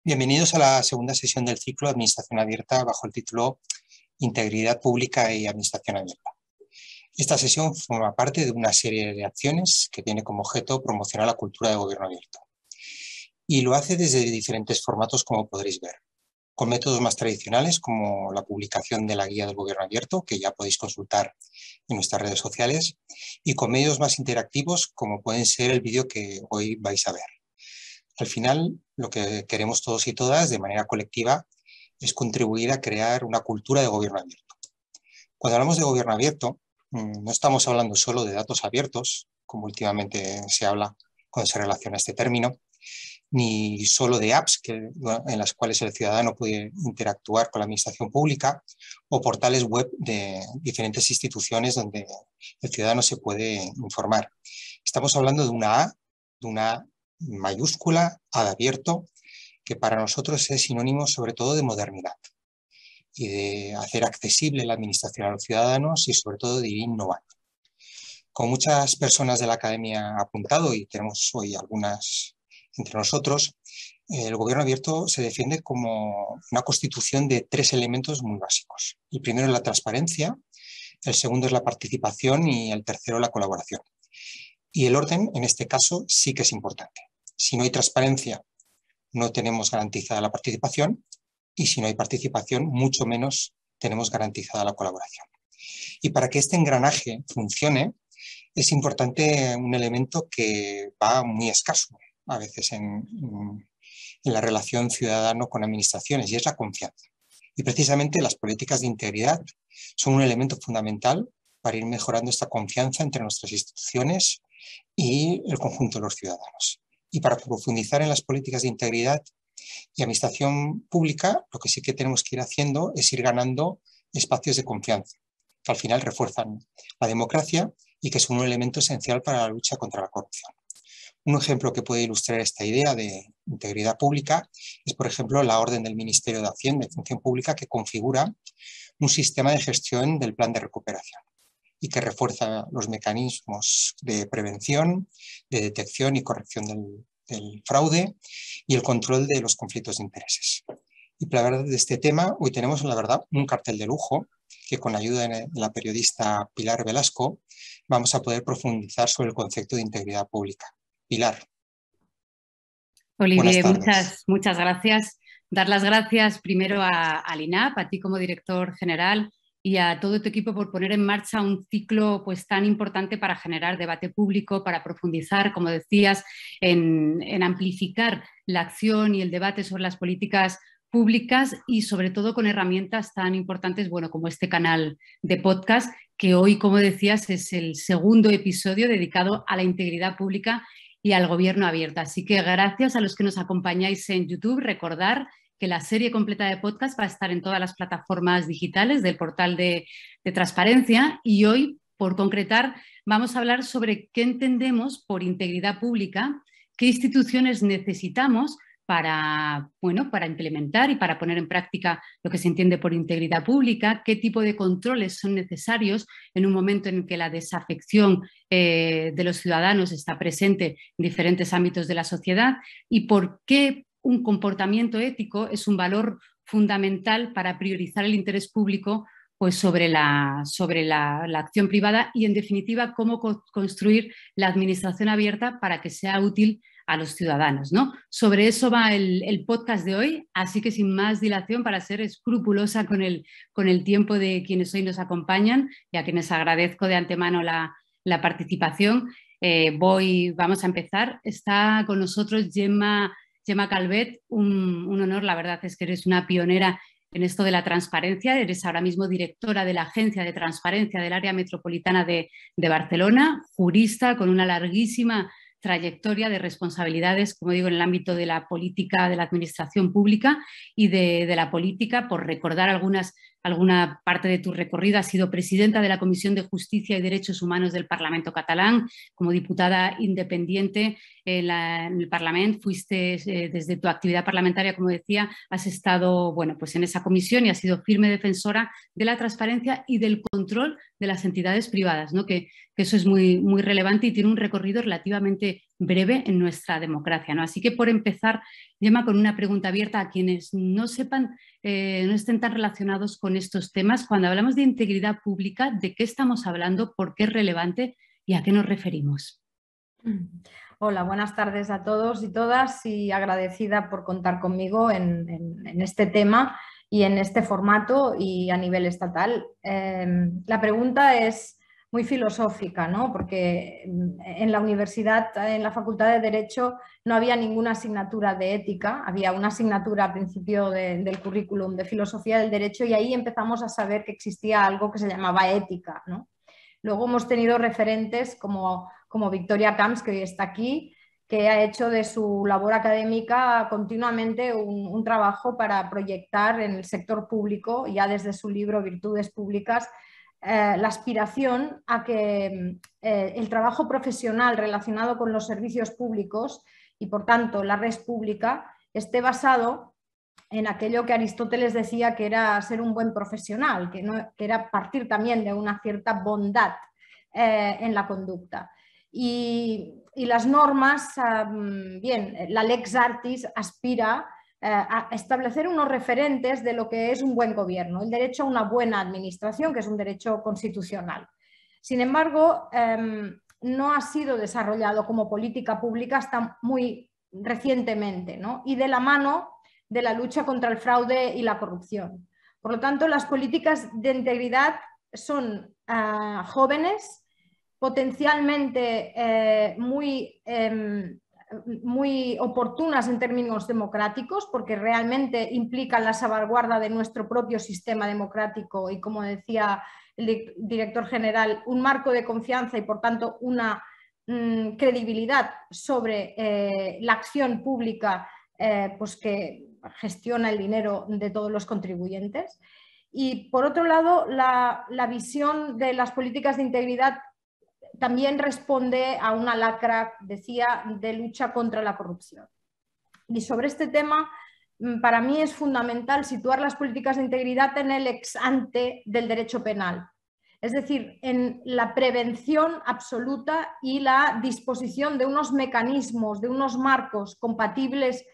Bienvenidos a la segunda sesión del ciclo Administración Abierta bajo el título Integridad Pública y Administración Abierta. Esta sesión forma parte de una serie de acciones que tiene como objeto promocionar la cultura de gobierno abierto. Y lo hace desde diferentes formatos, como podréis ver, con métodos más tradicionales como la publicación de la guía del gobierno abierto, que ya podéis consultar en nuestras redes sociales, y con medios más interactivos como pueden ser el vídeo que hoy vais a ver. Al final, lo que queremos todos y todas de manera colectiva es contribuir a crear una cultura de gobierno abierto. Cuando hablamos de gobierno abierto, no estamos hablando solo de datos abiertos, como últimamente se habla cuando se relaciona este término, ni solo de apps en las cuales el ciudadano puede interactuar con la administración pública o portales web de diferentes instituciones donde el ciudadano se puede informar. Estamos hablando de una mayúscula, A de abierto, que para nosotros es sinónimo sobre todo de modernidad y de hacer accesible la administración a los ciudadanos y sobre todo de ir innovando. Como muchas personas de la academia han apuntado, y tenemos hoy algunas entre nosotros, el gobierno abierto se defiende como una constitución de tres elementos muy básicos. El primero es la transparencia, el segundo es la participación y el tercero la colaboración. Y el orden, en este caso, sí que es importante. Si no hay transparencia, no tenemos garantizada la participación, y si no hay participación, mucho menos tenemos garantizada la colaboración. Y para que este engranaje funcione, es importante un elemento que va muy escaso a veces en la relación ciudadano con administraciones, y es la confianza. Y precisamente las políticas de integridad son un elemento fundamental para ir mejorando esta confianza entre nuestras instituciones y el conjunto de los ciudadanos. Y para profundizar en las políticas de integridad y administración pública, lo que sí que tenemos que ir haciendo es ir ganando espacios de confianza, que al final refuerzan la democracia y que son un elemento esencial para la lucha contra la corrupción. Un ejemplo que puede ilustrar esta idea de integridad pública es, por ejemplo, la orden del Ministerio de Hacienda y Función Pública, que configura un sistema de gestión del plan de recuperación y que refuerza los mecanismos de prevención, de detección y corrección del fraude y el control de los conflictos de intereses. Y para hablar de este tema, hoy tenemos, la verdad, un cartel de lujo que, con la ayuda de la periodista Pilar Velasco, vamos a poder profundizar sobre el concepto de integridad pública. Pilar. Olivier, muchas gracias. Dar las gracias primero al INAP, a ti como director general, y a todo tu equipo por poner en marcha un ciclo pues tan importante para generar debate público, para profundizar, como decías, en amplificar la acción y el debate sobre las políticas públicas, y sobre todo con herramientas tan importantes, bueno, como este canal de podcast, que hoy, como decías, es el segundo episodio dedicado a la integridad pública y al gobierno abierto. Así que gracias a los que nos acompañáis en YouTube. Recordar que la serie completa de podcast va a estar en todas las plataformas digitales del portal de transparencia, y hoy, por concretar, vamos a hablar sobre qué entendemos por integridad pública, qué instituciones necesitamos para implementar y para poner en práctica lo que se entiende por integridad pública, qué tipo de controles son necesarios en un momento en que la desafección de los ciudadanos está presente en diferentes ámbitos de la sociedad, y por qué un comportamiento ético es un valor fundamental para priorizar el interés público pues sobre la acción privada, y en definitiva cómo construir la administración abierta para que sea útil a los ciudadanos, ¿no? Sobre eso va el podcast de hoy, así que sin más dilación, para ser escrupulosa con el tiempo de quienes hoy nos acompañan y a quienes agradezco de antemano la participación, vamos a empezar. Está con nosotros Gemma Calvet, un honor, la verdad es que eres una pionera en esto de la transparencia. Eres ahora mismo directora de la Agencia de Transparencia del Área Metropolitana de Barcelona, jurista con una larguísima trayectoria de responsabilidades, como digo, en el ámbito de la política, de la administración pública y de la política. Por recordar alguna parte de tu recorrido, has sido presidenta de la Comisión de Justicia y Derechos Humanos del Parlamento catalán, como diputada independiente en el Parlamento. Fuiste, desde tu actividad parlamentaria, como decía, has estado pues en esa comisión y has sido firme defensora de la transparencia y del control de las entidades privadas, ¿no? que que eso es muy, muy relevante y tiene un recorrido relativamente breve en nuestra democracia, ¿no? Así que por empezar, Gemma, con una pregunta abierta a quienes no sepan, no estén tan relacionados con estos temas. Cuando hablamos de integridad pública, ¿de qué estamos hablando? ¿Por qué es relevante? ¿Y a qué nos referimos? Hola, buenas tardes a todos y todas y agradecida por contar conmigo en este tema y en este formato y a nivel estatal. La pregunta es muy filosófica, ¿no? Porque en la universidad, en la Facultad de Derecho, no había ninguna asignatura de ética, había una asignatura al principio del currículum de Filosofía del Derecho y ahí empezamos a saber que existía algo que se llamaba ética, ¿no? Luego hemos tenido referentes como Victoria Camps, que hoy está aquí, que ha hecho de su labor académica continuamente un trabajo para proyectar en el sector público, ya desde su libro Virtudes Públicas, la aspiración a que el trabajo profesional relacionado con los servicios públicos y, por tanto, la red pública esté basado en aquello que Aristóteles decía que era ser un buen profesional, que era partir también de una cierta bondad en la conducta. Y las normas, bien, la Lex Artis aspira a establecer unos referentes de lo que es un buen gobierno, el derecho a una buena administración, que es un derecho constitucional. Sin embargo, no ha sido desarrollado como política pública hasta muy recientemente, ¿no? Y de la mano de la lucha contra el fraude y la corrupción. Por lo tanto, las políticas de integridad son jóvenes, potencialmente muy oportunas en términos democráticos, porque realmente implican la salvaguarda de nuestro propio sistema democrático y, como decía el director general, un marco de confianza y, por tanto, una credibilidad sobre la acción pública pues que gestiona el dinero de todos los contribuyentes. Y, por otro lado, la visión de las políticas de integridad también responde a una lacra, decía, de lucha contra la corrupción. Y sobre este tema, para mí es fundamental situar las políticas de integridad en el ex ante del derecho penal. Es decir, en la prevención absoluta y la disposición de unos mecanismos, de unos marcos compatibles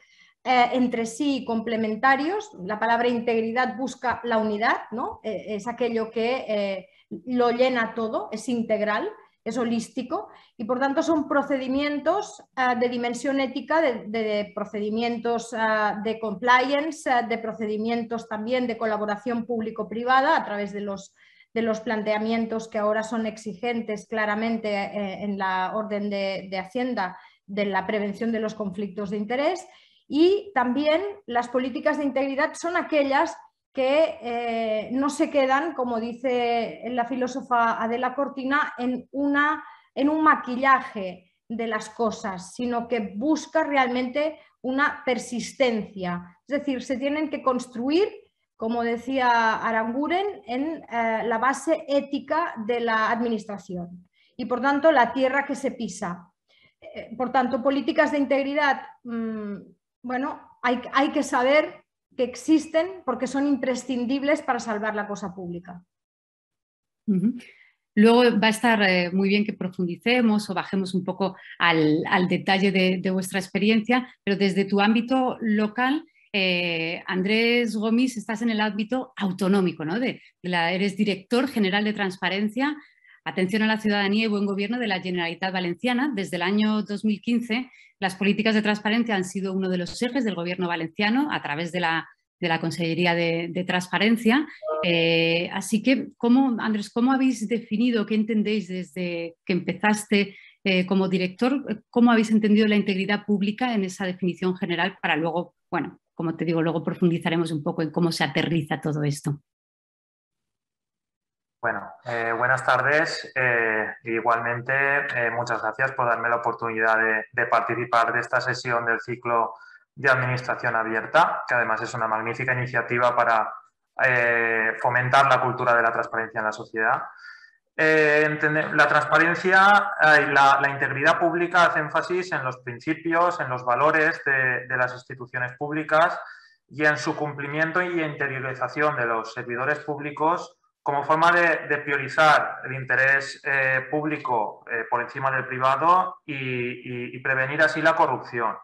entre sí complementarios. La palabra integridad busca la unidad, ¿no? Es aquello que lo llena todo, es integral, es holístico y, por tanto, son procedimientos de dimensión ética, de procedimientos de compliance, de procedimientos también de colaboración público-privada a través de los planteamientos que ahora son exigentes claramente en la orden de Hacienda de la prevención de los conflictos de interés. Y también las políticas de integridad son aquellas que no se quedan, como dice la filósofa Adela Cortina, en un maquillaje de las cosas, sino que busca realmente una persistencia. Es decir, se tienen que construir, como decía Aranguren, en la base ética de la administración y, por tanto, la tierra que se pisa. Por tanto, políticas de integridad, bueno, hay que saber que existen porque son imprescindibles para salvar la cosa pública. Luego va a estar muy bien que profundicemos o bajemos un poco al detalle de vuestra experiencia, pero desde tu ámbito local, Andrés Gomis, estás en el ámbito autonómico, ¿no? Eres director general de transparencia, atención a la ciudadanía y buen gobierno de la Generalitat Valenciana. Desde el año 2015, las políticas de transparencia han sido uno de los ejes del gobierno valenciano a través de la Consellería de Transparencia. Así que, Andrés, ¿cómo habéis definido, qué entendéis desde que empezaste como director? ¿Cómo habéis entendido la integridad pública en esa definición general para luego, bueno, como te digo, luego profundizaremos un poco en cómo se aterriza todo esto? Bueno, buenas tardes. Igualmente, muchas gracias por darme la oportunidad de participar de esta sesión del ciclo de Administración Abierta, que además es una magnífica iniciativa para fomentar la cultura de la transparencia en la sociedad. La transparencia y la integridad pública hace énfasis en los principios, en los valores de las instituciones públicas y en su cumplimiento y interiorización de los servidores públicos como forma de priorizar el interés público por encima del privado y prevenir así la corrupción.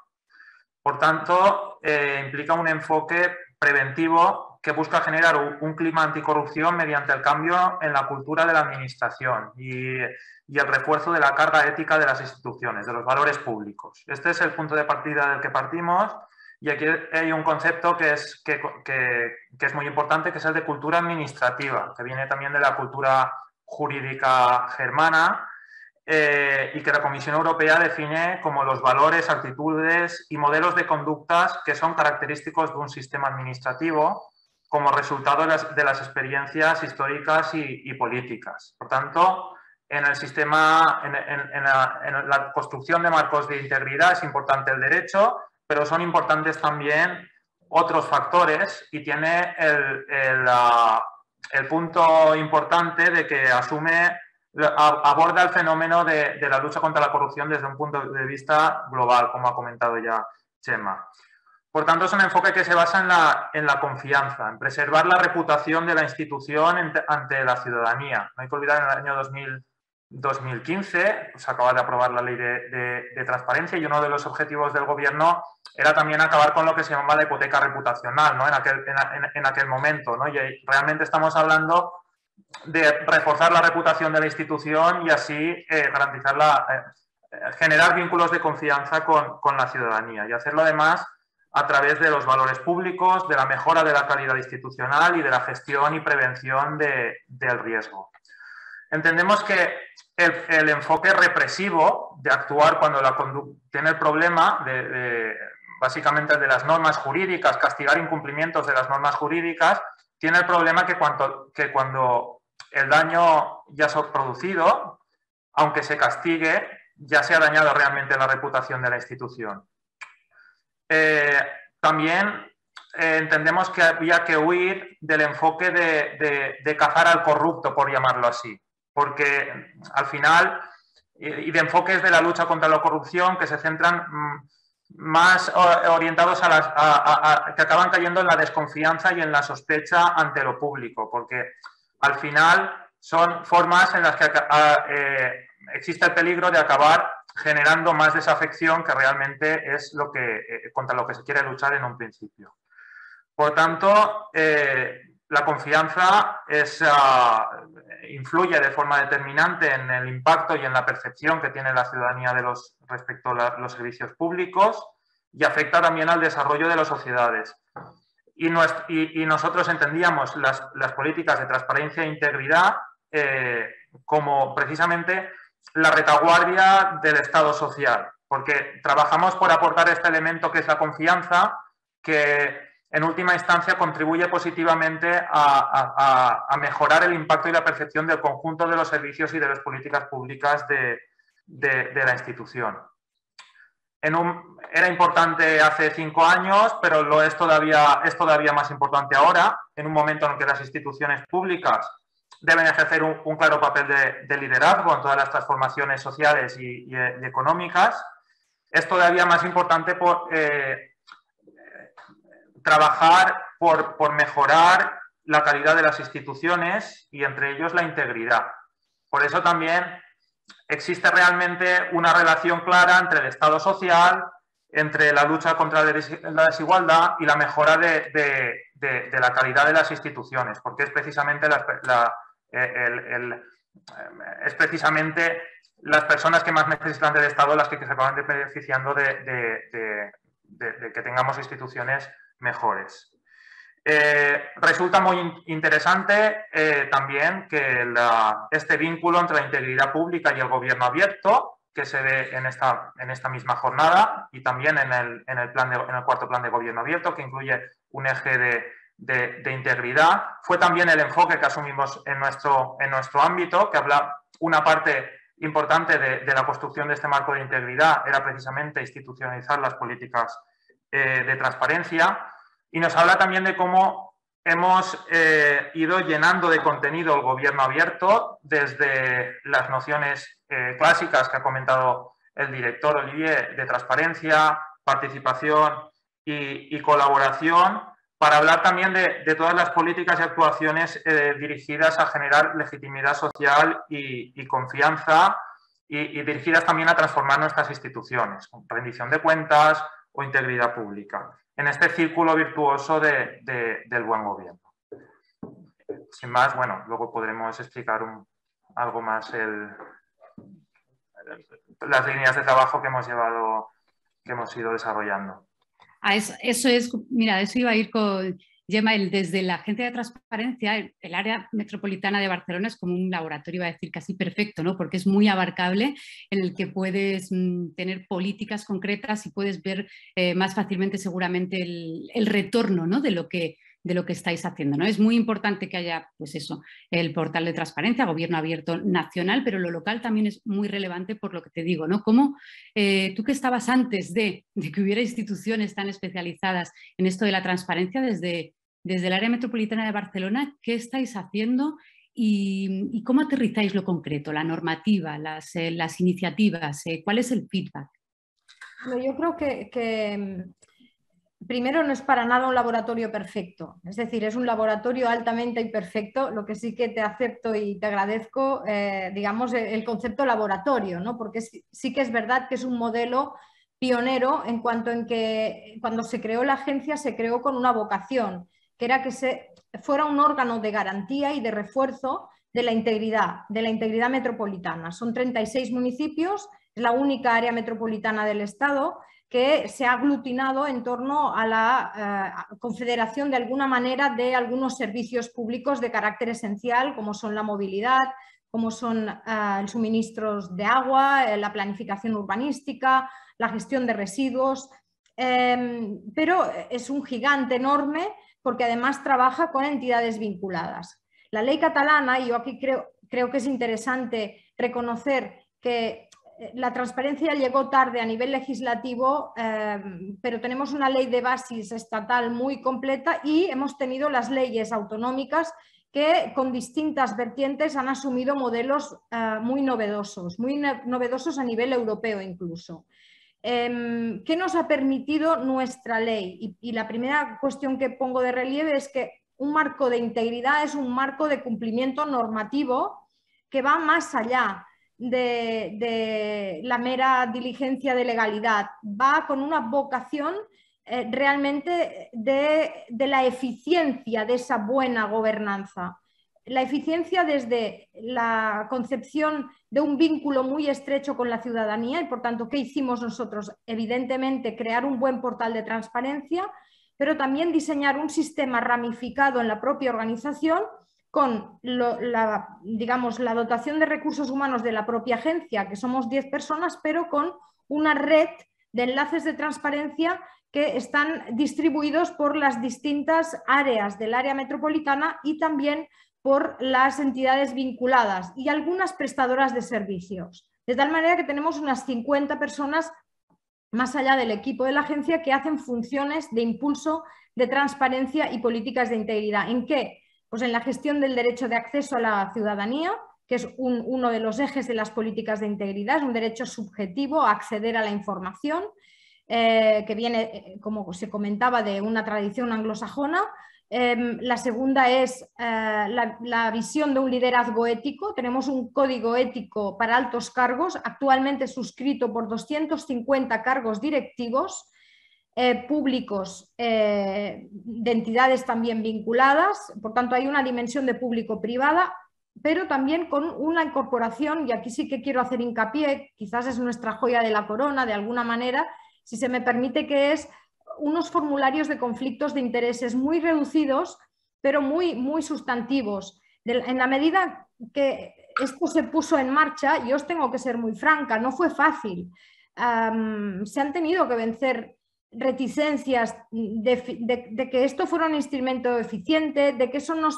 Por tanto, implica un enfoque preventivo que busca generar un clima anticorrupción mediante el cambio en la cultura de la administración y el refuerzo de la carga ética de las instituciones, de los valores públicos. Este es el punto de partida del que partimos. Y aquí hay un concepto que es muy importante, que es el de cultura administrativa, que viene también de la cultura jurídica germana y que la Comisión Europea define como los valores, actitudes y modelos de conductas que son característicos de un sistema administrativo como resultado de las experiencias históricas y políticas. Por tanto, en el sistema, en la construcción de marcos de integridad es importante el derecho, pero son importantes también otros factores y tiene el punto importante de que aborda el fenómeno de la lucha contra la corrupción desde un punto de vista global, como ha comentado ya Chema. Por tanto, es un enfoque que se basa en la confianza, en preservar la reputación de la institución ante la ciudadanía. No hay que olvidar, en el año 2015 se acaba de aprobar la ley de transparencia y uno de los objetivos del gobierno era también acabar con lo que se llamaba la hipoteca reputacional, ¿no? en aquel momento, ¿no? Y realmente estamos hablando de reforzar la reputación de la institución y así generar vínculos de confianza con la ciudadanía y hacerlo además a través de los valores públicos, de la mejora de la calidad institucional y de la gestión y prevención del riesgo. Entendemos que el enfoque represivo de actuar cuando la conducta tiene el problema básicamente de las normas jurídicas, castigar incumplimientos de las normas jurídicas, tiene el problema que cuando el daño ya se ha producido, aunque se castigue, ya se ha dañado realmente la reputación de la institución. También entendemos que había que huir del enfoque de cazar al corrupto, por llamarlo así, porque al final, y de enfoques de la lucha contra la corrupción que se centran más orientados que acaban cayendo en la desconfianza y en la sospecha ante lo público, porque al final son formas en las que existe el peligro de acabar generando más desafección que realmente es contra lo que se quiere luchar en un principio. Por tanto, la confianza influye de forma determinante en el impacto y en la percepción que tiene la ciudadanía respecto a los servicios públicos y afecta también al desarrollo de las sociedades. Y nosotros entendíamos las políticas de transparencia e integridad como precisamente la retaguardia del Estado social, porque trabajamos por aportar este elemento que es la confianza, que en última instancia contribuye positivamente a mejorar el impacto y la percepción del conjunto de los servicios y de las políticas públicas de la institución. Era importante hace 5 años, pero lo es todavía más importante ahora, en un momento en el que las instituciones públicas deben ejercer un claro papel de liderazgo en todas las transformaciones sociales y económicas. Es todavía más importante trabajar por mejorar la calidad de las instituciones y entre ellos la integridad. Por eso también existe realmente una relación clara entre el Estado social, entre la lucha contra la desigualdad y la mejora de la calidad de las instituciones, porque es precisamente las personas que más necesitan del Estado las que se acaban beneficiando de que tengamos instituciones mejores. Resulta muy interesante también que este vínculo entre la integridad pública y el gobierno abierto, que se ve en esta misma jornada y también en el cuarto plan de gobierno abierto, que incluye un eje de integridad, fue también el enfoque que asumimos en nuestro ámbito, que habla una parte importante de la construcción de este marco de integridad, era precisamente institucionalizar las políticas de transparencia, y nos habla también de cómo hemos ido llenando de contenido el gobierno abierto desde las nociones clásicas que ha comentado el director Olivier de transparencia, participación y colaboración, para hablar también de todas las políticas y actuaciones dirigidas a generar legitimidad social y confianza y dirigidas también a transformar nuestras instituciones, con rendición de cuentas o integridad pública, en este círculo virtuoso del buen gobierno. Sin más, bueno, luego podremos explicar algo más las líneas de trabajo que hemos ido desarrollando. Eso es, mira, eso iba a ir con Gemma, desde la Agencia de Transparencia, el área metropolitana de Barcelona es como un laboratorio, iba a decir casi perfecto, ¿no? Porque es muy abarcable, en el que puedes tener políticas concretas y puedes ver más fácilmente seguramente el retorno, ¿no? de lo que estáis haciendo, ¿no? Es muy importante que haya, pues eso, el portal de transparencia, gobierno abierto nacional, pero lo local también es muy relevante por lo que te digo, ¿no? Cómo tú que estabas antes de que hubiera instituciones tan especializadas en esto de la transparencia desde el área metropolitana de Barcelona, ¿qué estáis haciendo y cómo aterrizáis lo concreto, la normativa, las iniciativas? ¿Cuál es el feedback? Bueno, yo creo que primero, no es para nada un laboratorio perfecto, es decir, es un laboratorio altamente imperfecto. Lo que sí que te acepto y te agradezco, digamos, el concepto laboratorio, ¿no? Porque sí que es verdad que es un modelo pionero en cuanto en que cuando se creó la agencia se creó con una vocación, que era que fuera un órgano de garantía y de refuerzo de la integridad metropolitana. Son 36 municipios, es la única área metropolitana del Estado que se ha aglutinado en torno a la confederación de alguna manera de algunos servicios públicos de carácter esencial, como son la movilidad, como son los suministros de agua, la planificación urbanística, la gestión de residuos, pero es un gigante enorme porque además trabaja con entidades vinculadas. La ley catalana, y yo aquí creo que es interesante reconocer que la transparencia llegó tarde a nivel legislativo, pero tenemos una ley de bases estatal muy completa y hemos tenido las leyes autonómicas que con distintas vertientes han asumido modelos muy novedosos a nivel europeo incluso. ¿Qué nos ha permitido nuestra ley? Y la primera cuestión que pongo de relieve es que un marco de integridad es un marco de cumplimiento normativo que va más allá de la mera diligencia de legalidad, va con una vocación realmente de la eficiencia de esa buena gobernanza. La eficiencia desde la concepción de un vínculo muy estrecho con la ciudadanía y, por tanto, ¿qué hicimos nosotros? Evidentemente, crear un buen portal de transparencia, pero también diseñar un sistema ramificado en la propia organización con digamos, la dotación de recursos humanos de la propia agencia, que somos 10 personas, pero con una red de enlaces de transparencia que están distribuidos por las distintas áreas del área metropolitana y también por las entidades vinculadas y algunas prestadoras de servicios. De tal manera que tenemos unas 50 personas más allá del equipo de la agencia que hacen funciones de impulso, de transparencia y políticas de integridad. ¿En qué? Pues en la gestión del derecho de acceso a la ciudadanía, que es uno de los ejes de las políticas de integridad, es un derecho subjetivo a acceder a la información, que viene, como se comentaba, de una tradición anglosajona. La segunda es la visión de un liderazgo ético. Tenemos un código ético para altos cargos, actualmente suscrito por 250 cargos directivos, públicos, de entidades también vinculadas. Por tanto, hay una dimensión de público-privada, pero también con una incorporación, y aquí sí que quiero hacer hincapié, quizás es nuestra joya de la corona de alguna manera, si se me permite, que es unos formularios de conflictos de intereses muy reducidos, pero muy, muy sustantivos. En la medida que esto se puso en marcha, yo os tengo que ser muy franca, no fue fácil. Se han tenido que vencer reticencias de que esto fuera un instrumento eficiente, de que eso no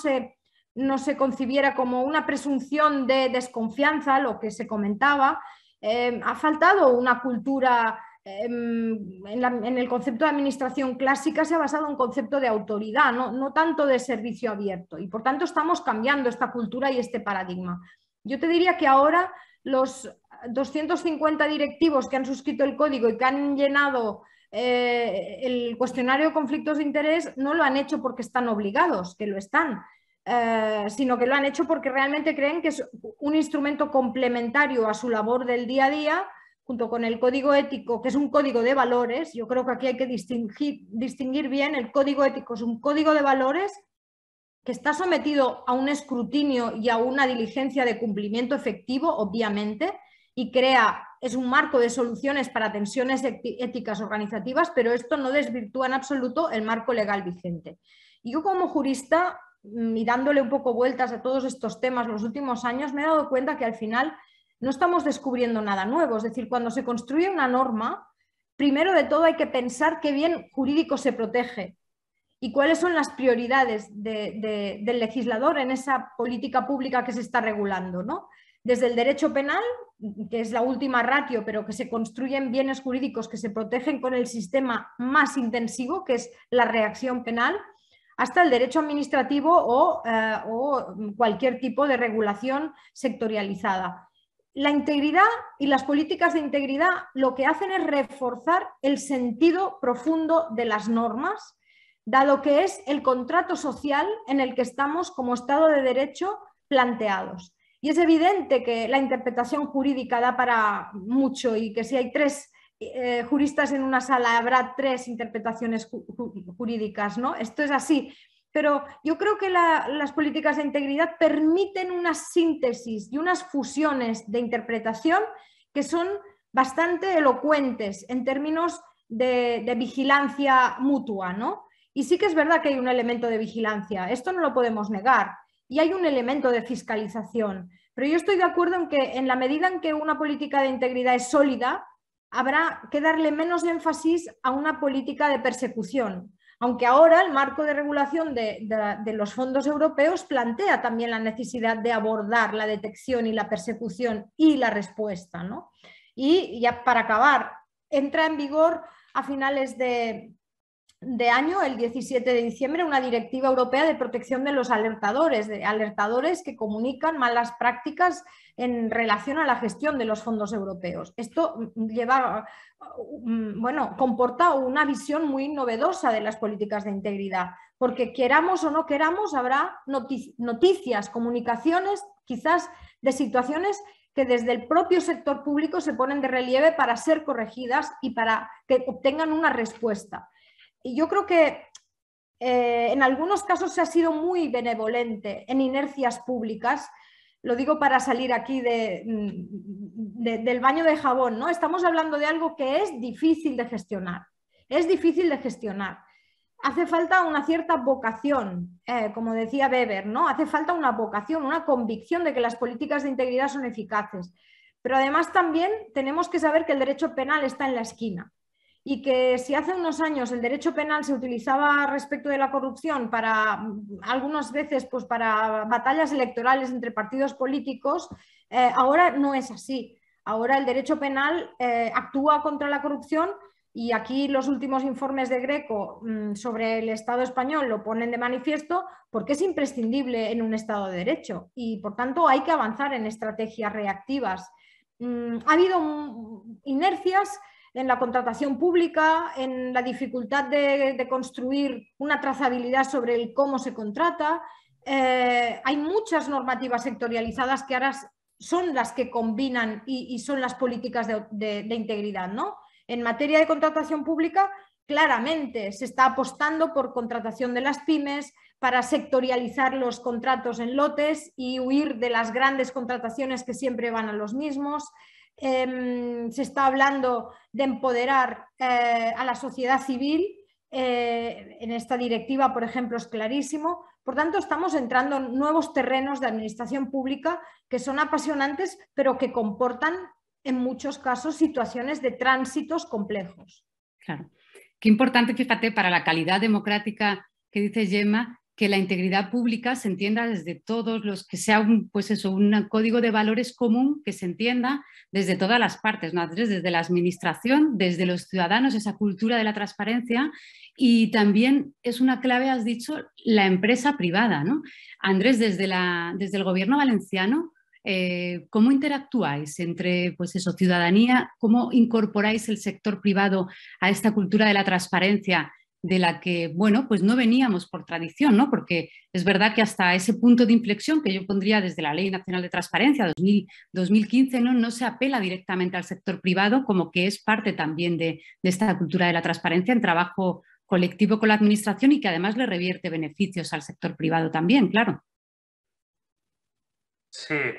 se concibiera como una presunción de desconfianza, lo que se comentaba. Ha faltado una cultura. En el concepto de administración clásica se ha basado en un concepto de autoridad, no tanto de servicio abierto, y por tanto estamos cambiando esta cultura y este paradigma. Yo te diría que ahora los 250 directivos que han suscrito el código y que han llenado el cuestionario de conflictos de interés no lo han hecho porque están obligados, que lo están, sino que lo han hecho porque realmente creen que es un instrumento complementario a su labor del día a día, junto con el código ético, que es un código de valores. Yo creo que aquí hay que distinguir bien. El código ético es un código de valores que está sometido a un escrutinio y a una diligencia de cumplimiento efectivo, obviamente, y es un marco de soluciones para tensiones éticas organizativas, pero esto no desvirtúa en absoluto el marco legal vigente. Y yo como jurista, y dándole un poco vueltas a todos estos temas los últimos años, me he dado cuenta que al final no estamos descubriendo nada nuevo. Es decir, cuando se construye una norma, primero de todo hay que pensar qué bien jurídico se protege y cuáles son las prioridades del legislador en esa política pública que se está regulando, ¿no? Desde el derecho penal, que es la última ratio, pero que se construyen bienes jurídicos que se protegen con el sistema más intensivo, que es la reacción penal, hasta el derecho administrativo o cualquier tipo de regulación sectorializada. La integridad y las políticas de integridad lo que hacen es reforzar el sentido profundo de las normas, dado que es el contrato social en el que estamos como Estado de Derecho planteados. Y es evidente que la interpretación jurídica da para mucho y que si hay tres juristas en una sala habrá tres interpretaciones jurídicas, ¿no? Esto es así. Pero yo creo que las políticas de integridad permiten una síntesis y unas fusiones de interpretación que son bastante elocuentes en términos de vigilancia mutua, ¿no? Y sí que es verdad que hay un elemento de vigilancia, esto no lo podemos negar, y hay un elemento de fiscalización. Pero yo estoy de acuerdo en que en la medida en que una política de integridad es sólida, habrá que darle menos énfasis a una política de persecución. Aunque ahora el marco de regulación de los fondos europeos plantea también la necesidad de abordar la detección y la persecución y la respuesta, ¿no? Y ya para acabar, entra en vigor a finales de año, el 17 de diciembre, una directiva europea de protección de los alertadores que comunican malas prácticas en relación a la gestión de los fondos europeos. Esto comporta una visión muy novedosa de las políticas de integridad, porque queramos o no queramos, habrá noticias, comunicaciones, quizás de situaciones que desde el propio sector público se ponen de relieve para ser corregidas y para que obtengan una respuesta. Y yo creo que en algunos casos se ha sido muy benevolente en inercias públicas. Lo digo para salir aquí del baño de jabón, ¿no? Estamos hablando de algo que es difícil de gestionar. Es difícil de gestionar. Hace falta una cierta vocación, como decía Weber, ¿no? Hace falta una vocación, una convicción de que las políticas de integridad son eficaces. Pero además también tenemos que saber que el derecho penal está en la esquina. Y que si hace unos años el derecho penal se utilizaba respecto de la corrupción para, algunas veces, pues para batallas electorales entre partidos políticos, ahora no es así. Ahora el derecho penal actúa contra la corrupción y aquí los últimos informes de Greco sobre el Estado español lo ponen de manifiesto porque es imprescindible en un Estado de Derecho y por tanto hay que avanzar en estrategias reactivas. Ha habido inercias en la contratación pública, en la dificultad de construir una trazabilidad sobre el cómo se contrata. Hay muchas normativas sectorializadas que ahora son las que combinan y son las políticas de integridad, ¿no? En materia de contratación pública, claramente se está apostando por contratación de las pymes, para sectorializar los contratos en lotes y huir de las grandes contrataciones que siempre van a los mismos. Se está hablando de empoderar a la sociedad civil, en esta directiva, por ejemplo, es clarísimo. Por tanto, estamos entrando en nuevos terrenos de administración pública que son apasionantes, pero que comportan en muchos casos situaciones de tránsitos complejos. Claro. Qué importante, fíjate, para la calidad democrática que dice Gemma, que la integridad pública se entienda desde todos los, que sea un código de valores común que se entienda desde todas las partes, ¿no? Desde la administración, desde los ciudadanos, esa cultura de la transparencia, y también es una clave, has dicho, la empresa privada, ¿no? Andrés, desde el gobierno valenciano, ¿cómo interactuáis entre pues eso, ciudadanía? ¿Cómo incorporáis el sector privado a esta cultura de la transparencia de la que, bueno, pues no veníamos por tradición, ¿no? Porque es verdad que hasta ese punto de inflexión que yo pondría desde la Ley Nacional de Transparencia 2015, no se apela directamente al sector privado, como que es parte también de esta cultura de la transparencia en trabajo colectivo con la administración y que además le revierte beneficios al sector privado también, claro. Sí.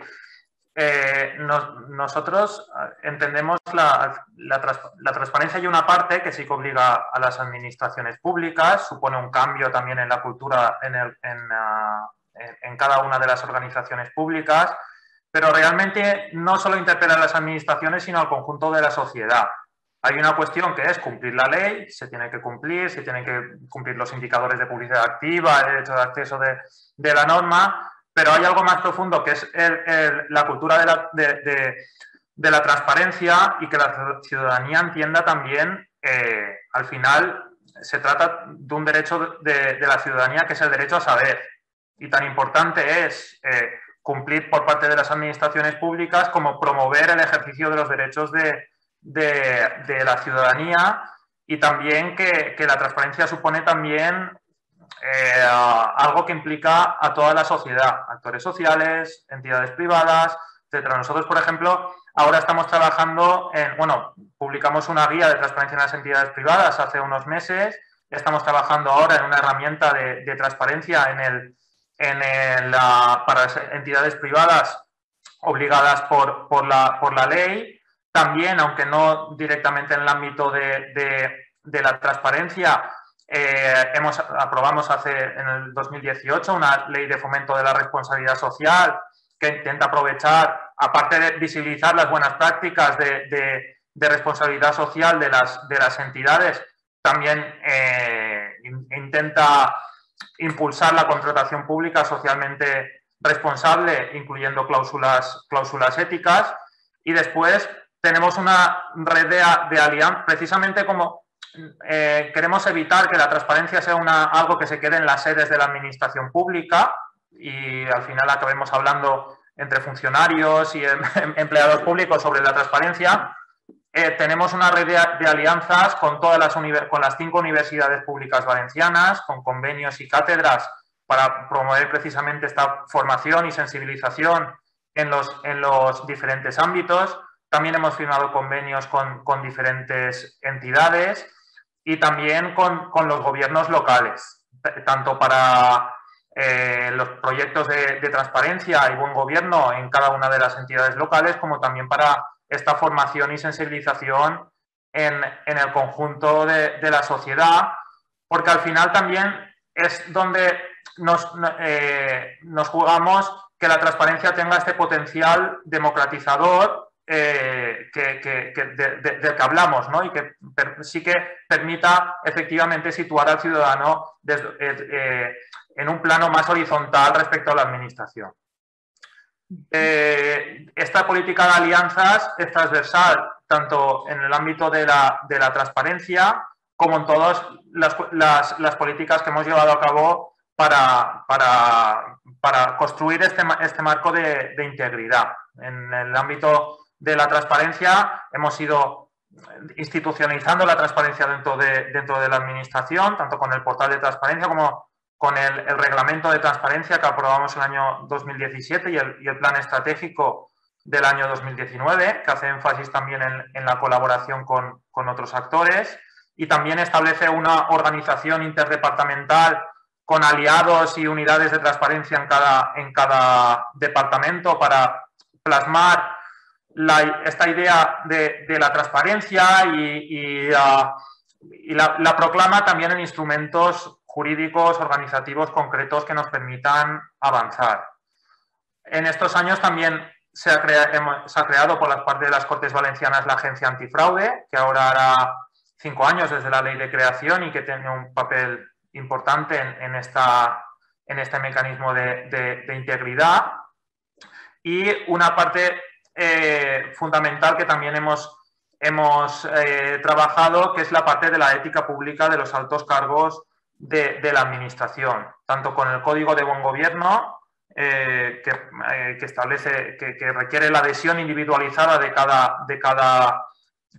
Nosotros entendemos la transparencia y una parte que sí que obliga a las administraciones públicas, supone un cambio también en la cultura en cada una de las organizaciones públicas, pero realmente no solo interpela a las administraciones, sino al conjunto de la sociedad. Hay una cuestión que es cumplir la ley, se tiene que cumplir, se tienen que cumplir los indicadores de publicidad activa, el derecho de acceso de la norma, pero hay algo más profundo que es la cultura de la transparencia y que la ciudadanía entienda también, al final se trata de un derecho de la ciudadanía que es el derecho a saber. Y tan importante es cumplir por parte de las administraciones públicas como promover el ejercicio de los derechos de la ciudadanía y también que la transparencia supone también algo que implica a toda la sociedad, actores sociales, entidades privadas, etc. Nosotros, por ejemplo, ahora estamos trabajando publicamos una guía de transparencia en las entidades privadas hace unos meses, estamos trabajando ahora en una herramienta de transparencia para las entidades privadas obligadas por la ley. También, aunque no directamente en el ámbito de la transparencia, aprobamos en el 2018 una ley de fomento de la responsabilidad social que intenta aprovechar, aparte de visibilizar las buenas prácticas de responsabilidad social de las entidades, también intenta impulsar la contratación pública socialmente responsable, incluyendo cláusulas éticas. Y después tenemos una red de alianzas, precisamente como queremos evitar que la transparencia sea algo que se quede en las sedes de la administración pública y al final acabemos hablando entre funcionarios y empleados públicos sobre la transparencia. Tenemos una red de alianzas con las 5 universidades públicas valencianas, con convenios y cátedras para promover precisamente esta formación y sensibilización en los diferentes ámbitos. También hemos firmado convenios con diferentes entidades y también con los gobiernos locales, tanto para los proyectos de transparencia y buen gobierno en cada una de las entidades locales, como también para esta formación y sensibilización en el conjunto de la sociedad, porque al final también es donde nos jugamos que la transparencia tenga este potencial democratizador del que hablamos, ¿no? Y que sí que permita efectivamente situar al ciudadano en un plano más horizontal respecto a la administración. Esta política de alianzas es transversal tanto en el ámbito de la transparencia como en todas las políticas que hemos llevado a cabo para construir este marco de integridad. En el ámbito de la transparencia hemos ido institucionalizando la transparencia dentro de la administración, tanto con el portal de transparencia como con el reglamento de transparencia que aprobamos el año 2017 y el plan estratégico del año 2019, que hace énfasis también en la colaboración con otros actores y también establece una organización interdepartamental con aliados y unidades de transparencia en cada departamento para plasmar esta idea de la transparencia y la proclama también en instrumentos jurídicos, organizativos concretos que nos permitan avanzar. En estos años también se ha creado por la parte de las Cortes Valencianas la Agencia Antifraude, que ahora hará 5 años desde la ley de creación y que tiene un papel importante en este mecanismo de integridad. Y una parte fundamental que también hemos trabajado, que es la parte de la ética pública de los altos cargos de la administración, tanto con el Código de Buen Gobierno que establece que requiere la adhesión individualizada de cada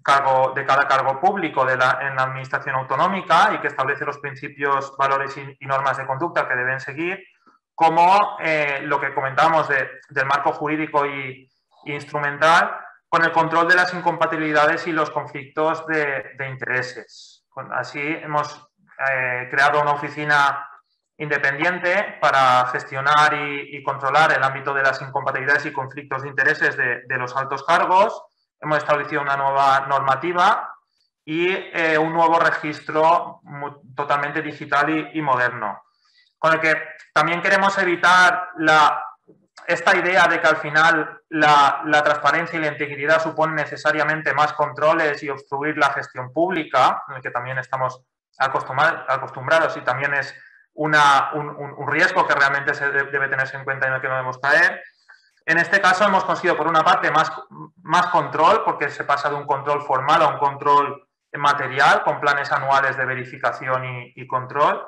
cargo público en la administración autonómica y que establece los principios, valores y normas de conducta que deben seguir, como lo que comentábamos del marco jurídico y instrumental, con el control de las incompatibilidades y los conflictos de intereses. Así hemos creado una oficina independiente para gestionar y controlar el ámbito de las incompatibilidades y conflictos de intereses de los altos cargos. Hemos establecido una nueva normativa y un nuevo registro totalmente digital y moderno, con el que también queremos evitar esta idea de que al final la transparencia y la integridad suponen necesariamente más controles y obstruir la gestión pública, en el que también estamos acostumbrados y también es un riesgo que realmente se debe tenerse en cuenta y en el que no debemos caer. En este caso hemos conseguido, por una parte, más control, porque se pasa de un control formal a un control material, con planes anuales de verificación y control,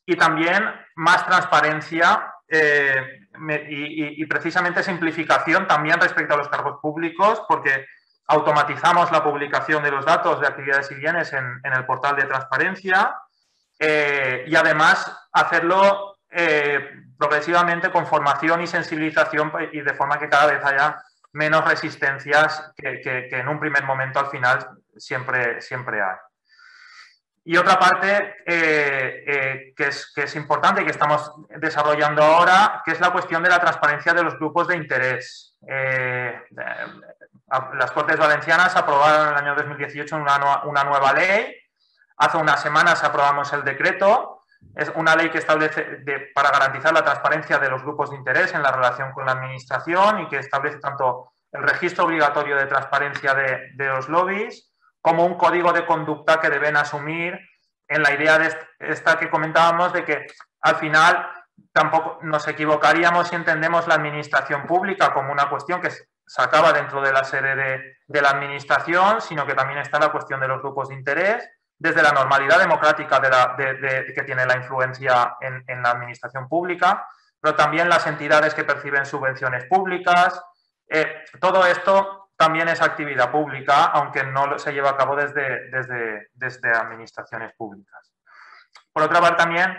y también más transparencia y precisamente simplificación también respecto a los cargos públicos, porque automatizamos la publicación de los datos de actividades y bienes en el portal de transparencia y además hacerlo progresivamente con formación y sensibilización y de forma que cada vez haya menos resistencias que en un primer momento al final siempre hay. Y otra parte que es importante y que estamos desarrollando ahora, que es la cuestión de la transparencia de los grupos de interés. Las Cortes Valencianas aprobaron en el año 2018 una nueva ley. Hace unas semanas aprobamos el decreto. Es una ley que establece para garantizar la transparencia de los grupos de interés en la relación con la administración y que establece tanto el registro obligatorio de transparencia de los lobbies como un código de conducta que deben asumir, en la idea de esta que comentábamos de que al final tampoco nos equivocaríamos si entendemos la administración pública como una cuestión que se acaba dentro de la sede de la administración, sino que también está la cuestión de los grupos de interés, desde la normalidad democrática que tiene la influencia en la administración pública, pero también las entidades que perciben subvenciones públicas. Todo esto también es actividad pública, aunque no se lleva a cabo desde administraciones públicas. Por otra parte, también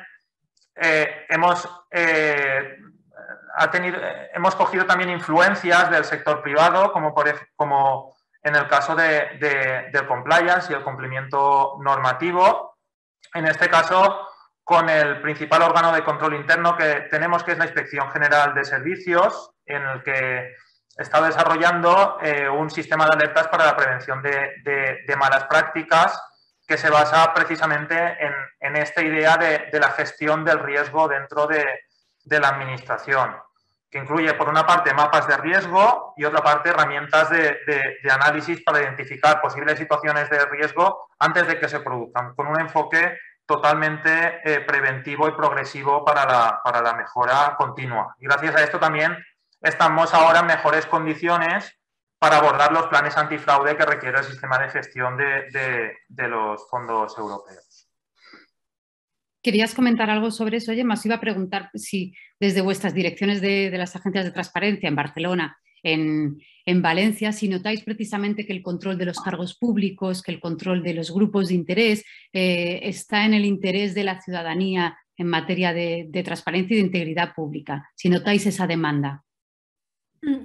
hemos cogido también influencias del sector privado, como en el caso del compliance y el cumplimiento normativo. En este caso, con el principal órgano de control interno que tenemos, que es la Inspección General de Servicios, en el que está desarrollando un sistema de alertas para la prevención de malas prácticas que se basa precisamente en esta idea de la gestión del riesgo dentro de la administración, que incluye, por una parte, mapas de riesgo y, otra parte, herramientas de análisis para identificar posibles situaciones de riesgo antes de que se produzcan, con un enfoque totalmente preventivo y progresivo para la mejora continua. Y gracias a esto también estamos ahora en mejores condiciones para abordar los planes antifraude que requiere el sistema de gestión de los fondos europeos. ¿Querías comentar algo sobre eso? Oye, más iba a preguntar si desde vuestras direcciones de las agencias de transparencia en Barcelona, en Valencia, si notáis precisamente que el control de los cargos públicos, que el control de los grupos de interés está en el interés de la ciudadanía en materia de transparencia y de integridad pública, si notáis esa demanda.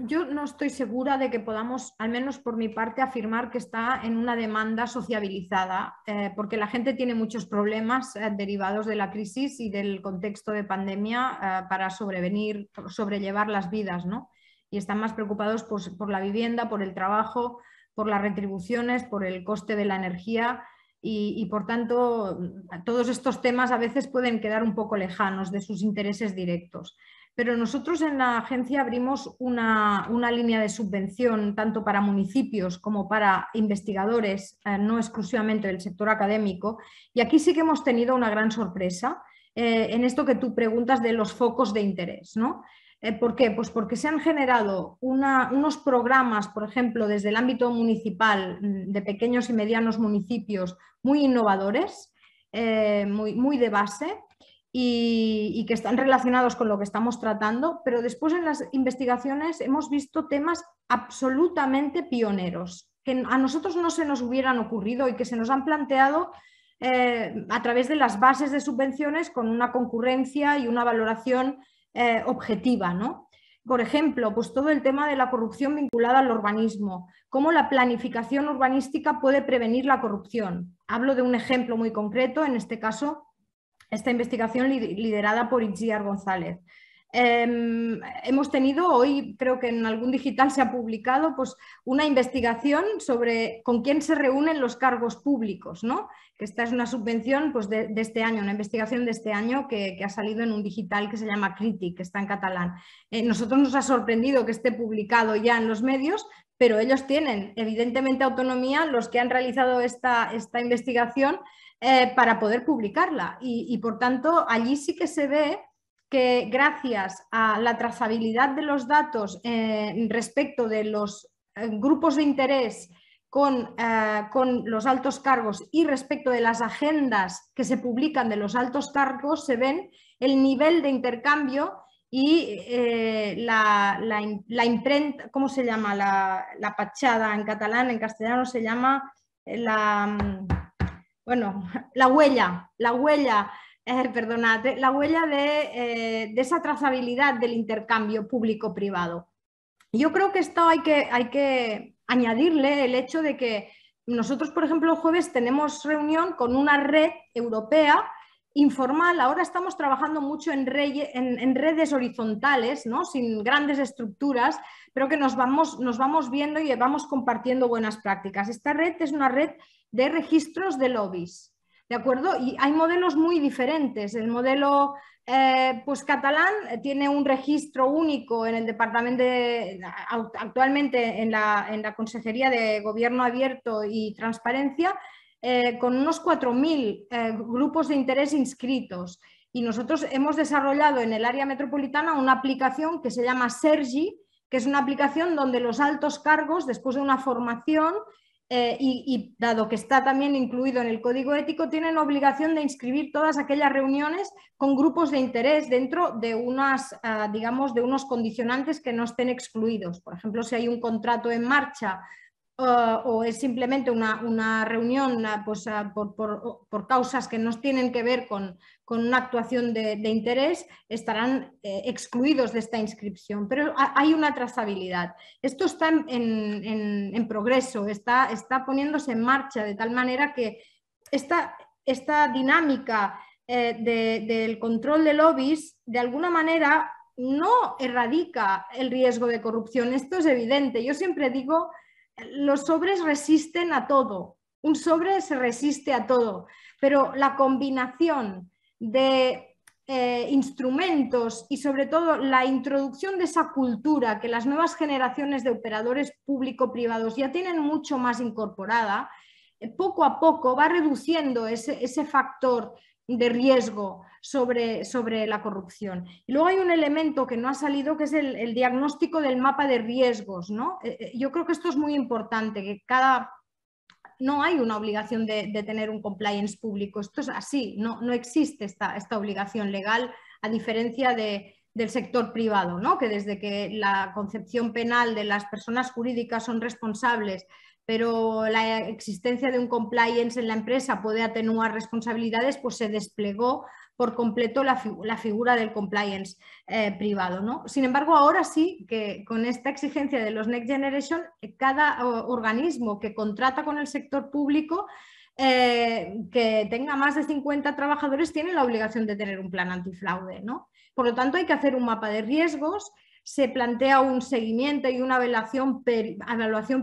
Yo no estoy segura de que podamos, al menos por mi parte, afirmar que está en una demanda sociabilizada, porque la gente tiene muchos problemas derivados de la crisis y del contexto de pandemia para sobrellevar las vidas, ¿no? Y están más preocupados por la vivienda, por el trabajo, por las retribuciones, por el coste de la energía y por tanto, todos estos temas a veces pueden quedar un poco lejanos de sus intereses directos. Pero nosotros en la agencia abrimos una línea de subvención tanto para municipios como para investigadores, no exclusivamente del sector académico, y aquí sí que hemos tenido una gran sorpresa en esto que tú preguntas de los focos de interés, ¿no? ¿Por qué? Pues porque se han generado unos programas, por ejemplo, desde el ámbito municipal de pequeños y medianos municipios muy innovadores, muy de base, y que están relacionados con lo que estamos tratando, pero después en las investigaciones hemos visto temas absolutamente pioneros, que a nosotros no se nos hubieran ocurrido y que se nos han planteado a través de las bases de subvenciones con una concurrencia y una valoración objetiva, ¿no? Por ejemplo, pues todo el tema de la corrupción vinculada al urbanismo, cómo la planificación urbanística puede prevenir la corrupción. Hablo de un ejemplo muy concreto, en este caso, esta investigación liderada por Itziar González. Hemos tenido, hoy creo que en algún digital se ha publicado, pues, una investigación sobre con quién se reúnen los cargos públicos, ¿no? Que esta es una subvención, pues, de este año, una investigación de este año que ha salido en un digital que se llama Crític, que está en catalán. Nosotros nos ha sorprendido que esté publicado ya en los medios, pero ellos tienen evidentemente autonomía, los que han realizado esta investigación, para poder publicarla y por tanto allí sí que se ve que gracias a la trazabilidad de los datos respecto de los grupos de interés con los altos cargos y respecto de las agendas que se publican de los altos cargos, se ven el nivel de intercambio y la imprenta, ¿cómo se llama? La fachada en catalán, en castellano se llama la huella de esa trazabilidad del intercambio público-privado. Yo creo que esto hay que añadirle el hecho de que nosotros, por ejemplo, el jueves tenemos reunión con una red europea informal. Ahora estamos trabajando mucho en redes horizontales, ¿no? Sin grandes estructuras, pero que nos vamos viendo y vamos compartiendo buenas prácticas. Esta red es una red de registros de lobbies, ¿de acuerdo? Y hay modelos muy diferentes. El modelo pues catalán tiene un registro único en el departamento actualmente en la Consejería de Gobierno Abierto y Transparencia, con unos 4.000 grupos de interés inscritos. Y nosotros hemos desarrollado en el área metropolitana una aplicación que se llama Sergi, que es una aplicación donde los altos cargos, después de una formación, y dado que está también incluido en el código ético, tienen obligación de inscribir todas aquellas reuniones con grupos de interés dentro de digamos, de unos condicionantes que no estén excluidos. Por ejemplo, si hay un contrato en marcha o es simplemente una reunión pues, por causas que no tienen que ver con una actuación de interés, estarán excluidos de esta inscripción. Pero hay una trazabilidad. Esto está en progreso, está poniéndose en marcha de tal manera que esta dinámica del control de lobbies, de alguna manera, no erradica el riesgo de corrupción. Esto es evidente. Yo siempre digo, los sobres resisten a todo, un sobre se resiste a todo, pero la combinación de instrumentos y sobre todo la introducción de esa cultura que las nuevas generaciones de operadores público-privados ya tienen mucho más incorporada, poco a poco va reduciendo ese factor de riesgo sobre la corrupción. Y luego hay un elemento que no ha salido, que es el diagnóstico del mapa de riesgos, ¿no? Yo creo que esto es muy importante, que no hay una obligación de tener un compliance público, esto es así, no existe esta obligación legal, a diferencia del sector privado, ¿no? Que desde que la concepción penal de las personas jurídicas son responsables, pero la existencia de un compliance en la empresa puede atenuar responsabilidades, pues se desplegó por completo la figura del compliance privado, ¿no? Sin embargo, ahora sí que con esta exigencia de los Next Generation, cada organismo que contrata con el sector público que tenga más de 50 trabajadores tiene la obligación de tener un plan antifraude, ¿no? Por lo tanto, hay que hacer un mapa de riesgos. Se plantea un seguimiento y una evaluación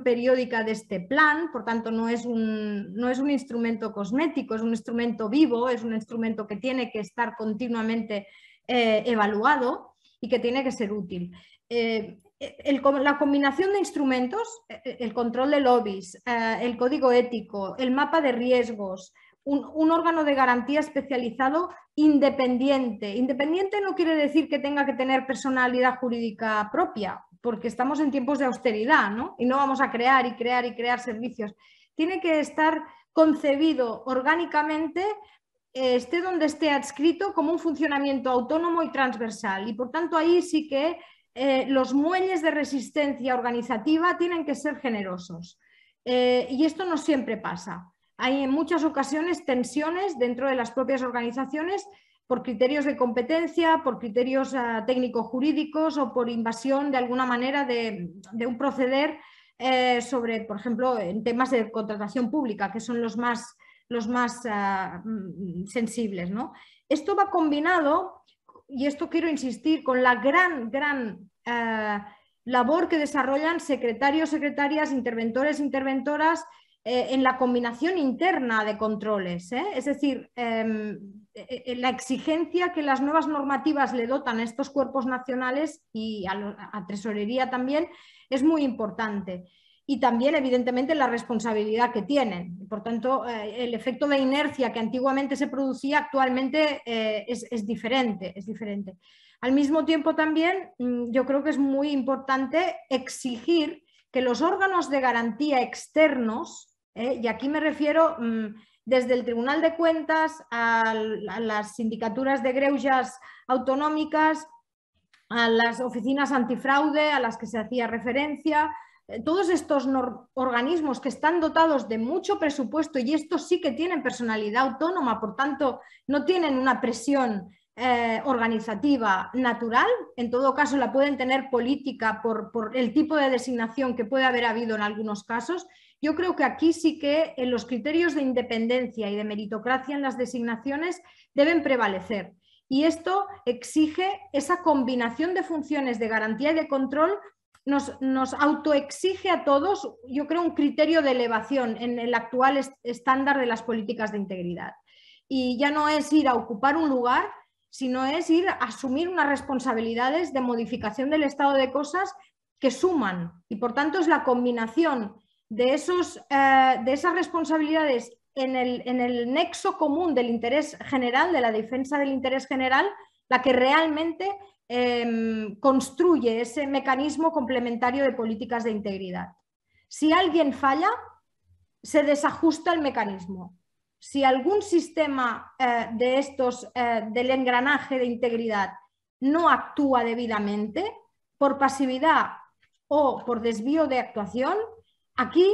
periódica de este plan, por tanto no es un instrumento cosmético, es un instrumento vivo, es un instrumento que tiene que estar continuamente evaluado y que tiene que ser útil. La combinación de instrumentos, el control de lobbies, el código ético, el mapa de riesgos, un órgano de garantía especializado independiente. Independiente no quiere decir que tenga que tener personalidad jurídica propia, porque estamos en tiempos de austeridad, ¿no? Y no vamos a crear servicios. Tiene que estar concebido orgánicamente esté donde esté adscrito, como un funcionamiento autónomo y transversal. Y por tanto ahí sí que los muelles de resistencia organizativa tienen que ser generosos. Y esto no siempre pasa. Hay en muchas ocasiones tensiones dentro de las propias organizaciones por criterios de competencia, por criterios técnico-jurídicos o por invasión de alguna manera de un proceder sobre, por ejemplo, en temas de contratación pública, que son los más sensibles, ¿no? Esto va combinado, y esto quiero insistir, con la gran labor que desarrollan secretarios, secretarias, interventores, interventoras en la combinación interna de controles. Es decir, la exigencia que las nuevas normativas le dotan a estos cuerpos nacionales y a Tesorería también es muy importante. Y también, evidentemente, la responsabilidad que tienen. Por tanto, el efecto de inercia que antiguamente se producía actualmente es diferente. Al mismo tiempo, también yo creo que es muy importante exigir que los órganos de garantía externos, y aquí me refiero desde el Tribunal de Cuentas a las sindicaturas de greuges autonómicas, a las oficinas antifraude a las que se hacía referencia, todos estos organismos que están dotados de mucho presupuesto, y estos sí que tienen personalidad autónoma, por tanto no tienen una presión organizativa natural, en todo caso la pueden tener política por el tipo de designación que puede haber habido en algunos casos. Yo creo que aquí sí que los criterios de independencia y de meritocracia en las designaciones deben prevalecer. Y esto exige esa combinación de funciones de garantía y de control. Nos autoexige a todos, yo creo, un criterio de elevación en el actual estándar de las políticas de integridad. Y ya no es ir a ocupar un lugar, sino es ir a asumir unas responsabilidades de modificación del estado de cosas que suman. Y por tanto es la combinación de esas responsabilidades en el nexo común del interés general, de la defensa del interés general, la que realmente construye ese mecanismo complementario de políticas de integridad. Si alguien falla, se desajusta el mecanismo. Si algún sistema de estos, del engranaje de integridad, no actúa debidamente, por pasividad o por desvío de actuación, aquí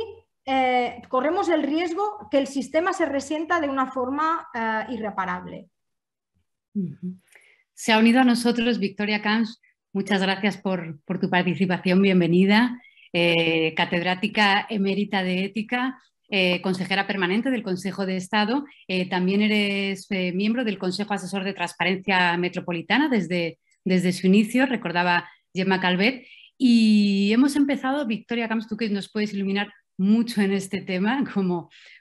corremos el riesgo que el sistema se resienta de una forma irreparable. Se ha unido a nosotros Victoria Camps. Muchas gracias por tu participación. Bienvenida. Catedrática emérita de Ética, consejera permanente del Consejo de Estado. También eres miembro del Consejo Asesor de Transparencia Metropolitana desde su inicio, recordaba Gemma Calvet. Y hemos empezado, Victoria Camps, tú que nos puedes iluminar mucho en este tema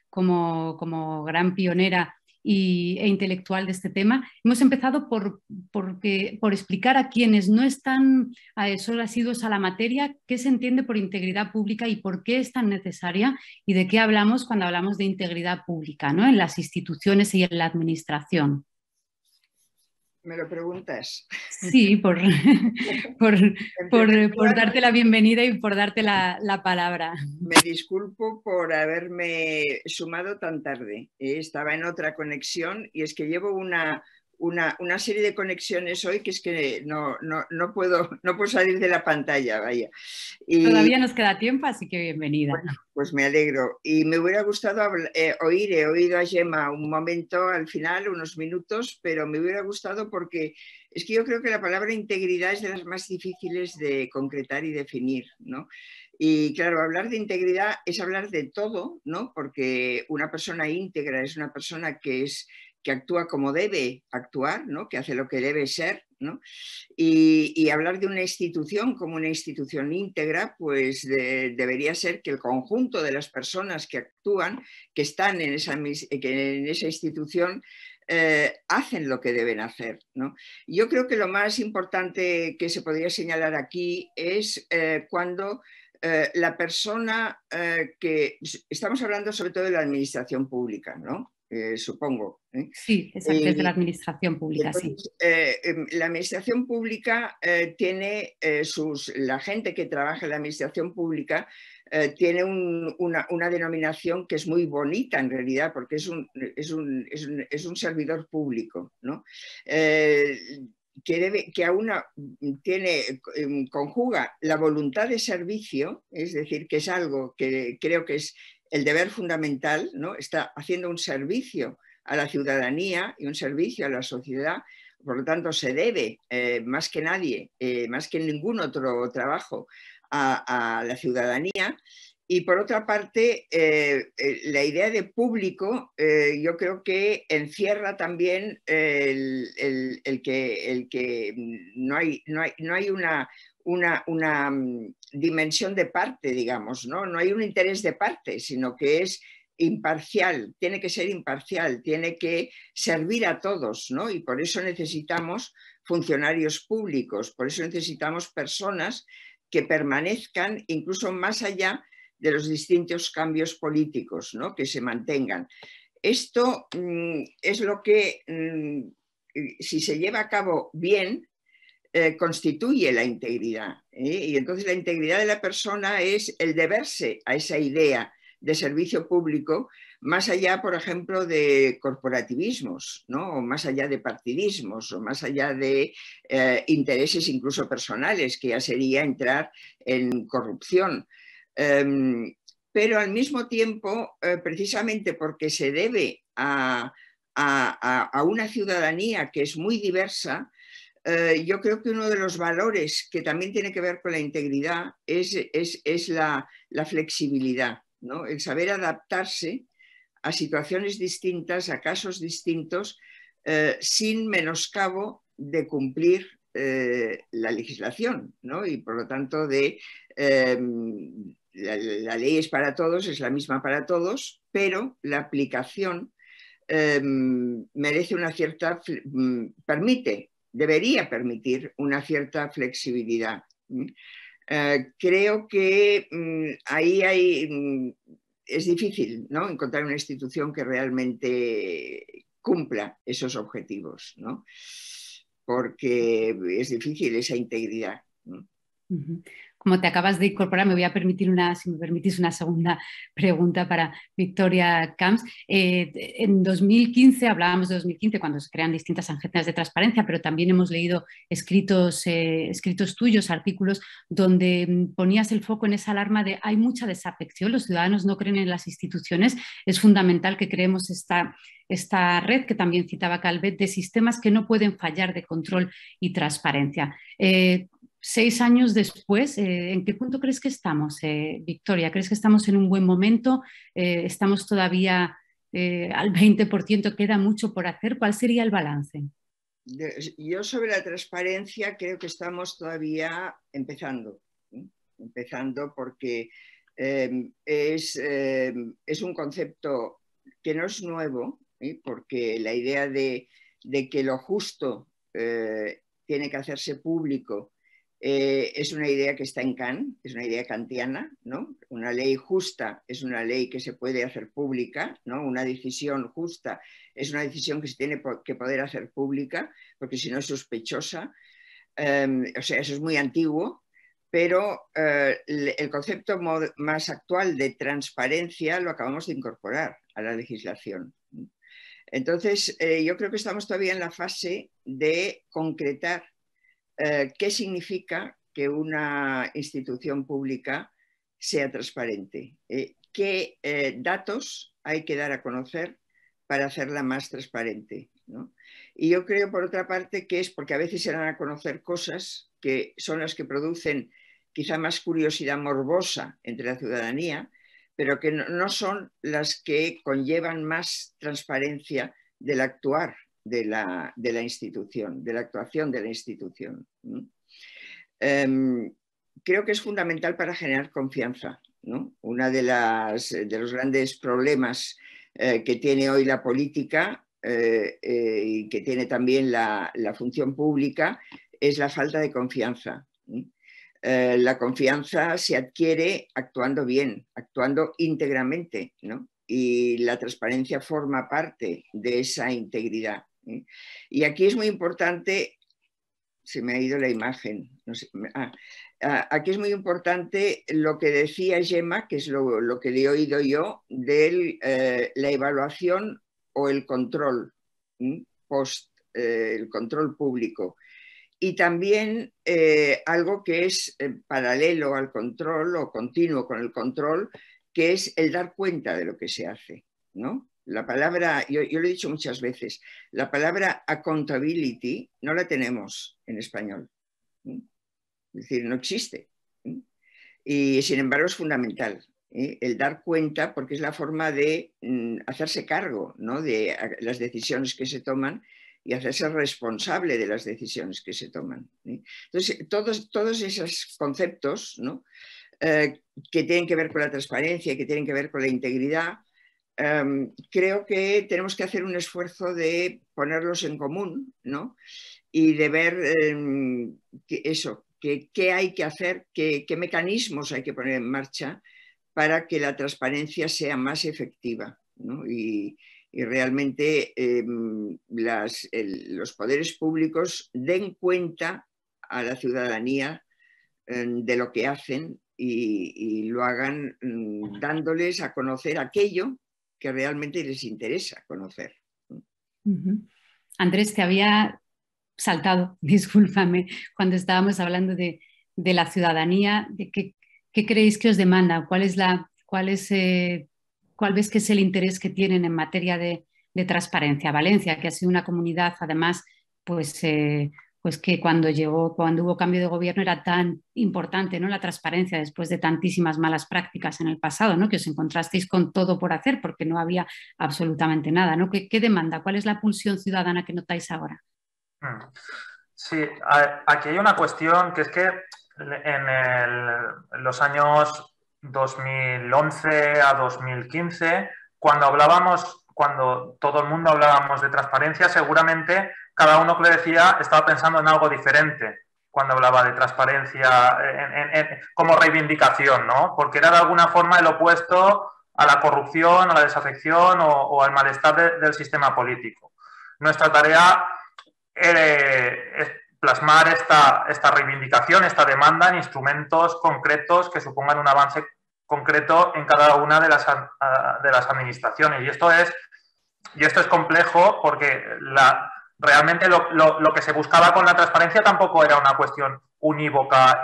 como gran pionera e intelectual de este tema. Hemos empezado por explicar a quienes no están solo asiduos a la materia qué se entiende por integridad pública y por qué es tan necesaria y de qué hablamos cuando hablamos de integridad pública, ¿no? En las instituciones y en la administración. ¿Me lo preguntas? Sí, por darte la bienvenida y por darte la palabra. Me disculpo por haberme sumado tan tarde. Estaba en otra conexión y es que llevo una serie de conexiones hoy que es que no puedo salir de la pantalla, vaya. Todavía nos queda tiempo, así que bienvenida. Bueno, pues me alegro. Y me hubiera gustado he oído a Gemma un momento al final, unos minutos, pero me hubiera gustado porque es que yo creo que la palabra integridad es de las más difíciles de concretar y definir, ¿no? Y claro, hablar de integridad es hablar de todo, ¿no? Porque una persona íntegra es una persona que actúa como debe actuar, ¿no? Que hace lo que debe ser, ¿no? Y hablar de una institución como una institución íntegra, pues debería ser que el conjunto de las personas que actúan, que están en esa institución, hacen lo que deben hacer, ¿no? Yo creo que lo más importante que se podría señalar aquí es cuando la persona que... Estamos hablando sobre todo de la administración pública, ¿no? Supongo. Sí, exacto, desde la administración pública, entonces, sí. La administración pública tiene la gente que trabaja en la administración pública tiene una denominación que es muy bonita en realidad, porque es un servidor público, ¿no? Conjuga la voluntad de servicio, es decir, que es algo que creo que es el deber fundamental, ¿no? Está haciendo un servicio a la ciudadanía y un servicio a la sociedad, por lo tanto se debe más que nadie, más que en ningún otro trabajo, a la ciudadanía. Y por otra parte, la idea de público yo creo que encierra también el que no hay una dimensión de parte, digamos, ¿no? No hay un interés de parte, sino que es imparcial, tiene que ser imparcial, tiene que servir a todos, ¿no? Y por eso necesitamos funcionarios públicos, por eso necesitamos personas que permanezcan incluso más allá de los distintos cambios políticos, ¿no? Que se mantengan. Esto es lo que, si se lleva a cabo bien, constituye la integridad. Y entonces la integridad de la persona es el deberse a esa idea de servicio público, más allá, por ejemplo, de corporativismos, ¿no? O más allá de partidismos, o más allá de intereses incluso personales, que ya sería entrar en corrupción. Pero al mismo tiempo, precisamente porque se debe a una ciudadanía que es muy diversa, yo creo que uno de los valores que también tiene que ver con la integridad es la flexibilidad, ¿no? El saber adaptarse a situaciones distintas, a casos distintos, sin menoscabo de cumplir la legislación, ¿no? Y por lo tanto la ley es para todos, es la misma para todos, pero la aplicación merece una cierta, debería permitir una cierta flexibilidad. Creo que ahí es difícil, ¿no? Encontrar una institución que realmente cumpla esos objetivos, ¿no? Porque es difícil esa integridad, ¿no? Como te acabas de incorporar, me voy a permitir si me permitís, una segunda pregunta para Victoria Camps. En 2015, hablábamos de 2015, cuando se crean distintas agencias de transparencia, pero también hemos leído escritos tuyos, artículos, donde ponías el foco en esa alarma de hay mucha desafección, los ciudadanos no creen en las instituciones, es fundamental que creemos esta red que también citaba Calvet, de sistemas que no pueden fallar de control y transparencia. 6 años después, ¿en qué punto crees que estamos, Victoria? ¿Crees que estamos en un buen momento? ¿Estamos todavía al 20%? ¿Queda mucho por hacer? ¿Cuál sería el balance? Yo sobre la transparencia creo que estamos todavía empezando porque es un concepto que no es nuevo, porque la idea de que lo justo tiene que hacerse público es una idea que está en Kant, es una idea kantiana, ¿no? Una ley justa es una ley que se puede hacer pública, ¿no? Una decisión justa es una decisión que se tiene que poder hacer pública, porque si no es sospechosa. O sea, eso es muy antiguo, pero el concepto más actual de transparencia lo acabamos de incorporar a la legislación. Entonces, yo creo que estamos todavía en la fase de concretar qué significa que una institución pública sea transparente, qué datos hay que dar a conocer para hacerla más transparente, ¿no? Y yo creo, por otra parte, que es porque a veces se dan a conocer cosas que son las que producen quizá más curiosidad morbosa entre la ciudadanía, pero que no son las que conllevan más transparencia del actuar de la institución, de la actuación de la institución. Creo que es fundamental para generar confianza, ¿no? Uno de los grandes problemas que tiene hoy la política y que tiene también la función pública es la falta de confianza. La confianza se adquiere actuando bien, actuando íntegramente, ¿no? Y la transparencia forma parte de esa integridad. Y aquí es muy importante se me ha ido la imagen. No sé, aquí es muy importante lo que decía Gemma, que es lo que le he oído yo, de la evaluación o el control post, el control público. Y también algo que es paralelo al control o continuo con el control, que es el dar cuenta de lo que se hace, ¿no? La palabra, yo lo he dicho muchas veces, la palabra accountability no la tenemos en español. Es decir, no existe. Y sin embargo es fundamental el dar cuenta, porque es la forma de hacerse cargo, ¿no?, de las decisiones que se toman y hacerse responsable de las decisiones que se toman. Entonces, todos esos conceptos, ¿no?, que tienen que ver con la transparencia, que tienen que ver con la integridad, creo que tenemos que hacer un esfuerzo de ponerlos en común, ¿no?, y de ver qué hay que hacer, qué mecanismos hay que poner en marcha para que la transparencia sea más efectiva, ¿no? Y realmente los poderes públicos den cuenta a la ciudadanía de lo que hacen y lo hagan dándoles a conocer aquello que realmente les interesa conocer. Andrés, te había saltado, discúlpame, cuando estábamos hablando de la ciudadanía, de qué creéis que os demanda, cuál ves que es el interés que tienen en materia de transparencia. Valencia, que ha sido una comunidad, además, pues que cuando hubo cambio de gobierno era tan importante, ¿no?, la transparencia después de tantísimas malas prácticas en el pasado, ¿no?, que os encontrasteis con todo por hacer porque no había absolutamente nada, ¿no? ¿Qué demanda? ¿Cuál es la pulsión ciudadana que notáis ahora? Sí, aquí hay una cuestión que es que en los años 2011 a 2015, cuando todo el mundo hablábamos de transparencia, seguramente cada uno que le decía estaba pensando en algo diferente cuando hablaba de transparencia como reivindicación, ¿no? Porque era de alguna forma el opuesto a la corrupción, a la desafección o al malestar del sistema político. Nuestra tarea es plasmar esta reivindicación, esta demanda en instrumentos concretos que supongan un avance concreto en cada una de las administraciones. Y esto es complejo porque realmente lo que se buscaba con la transparencia tampoco era una cuestión unívoca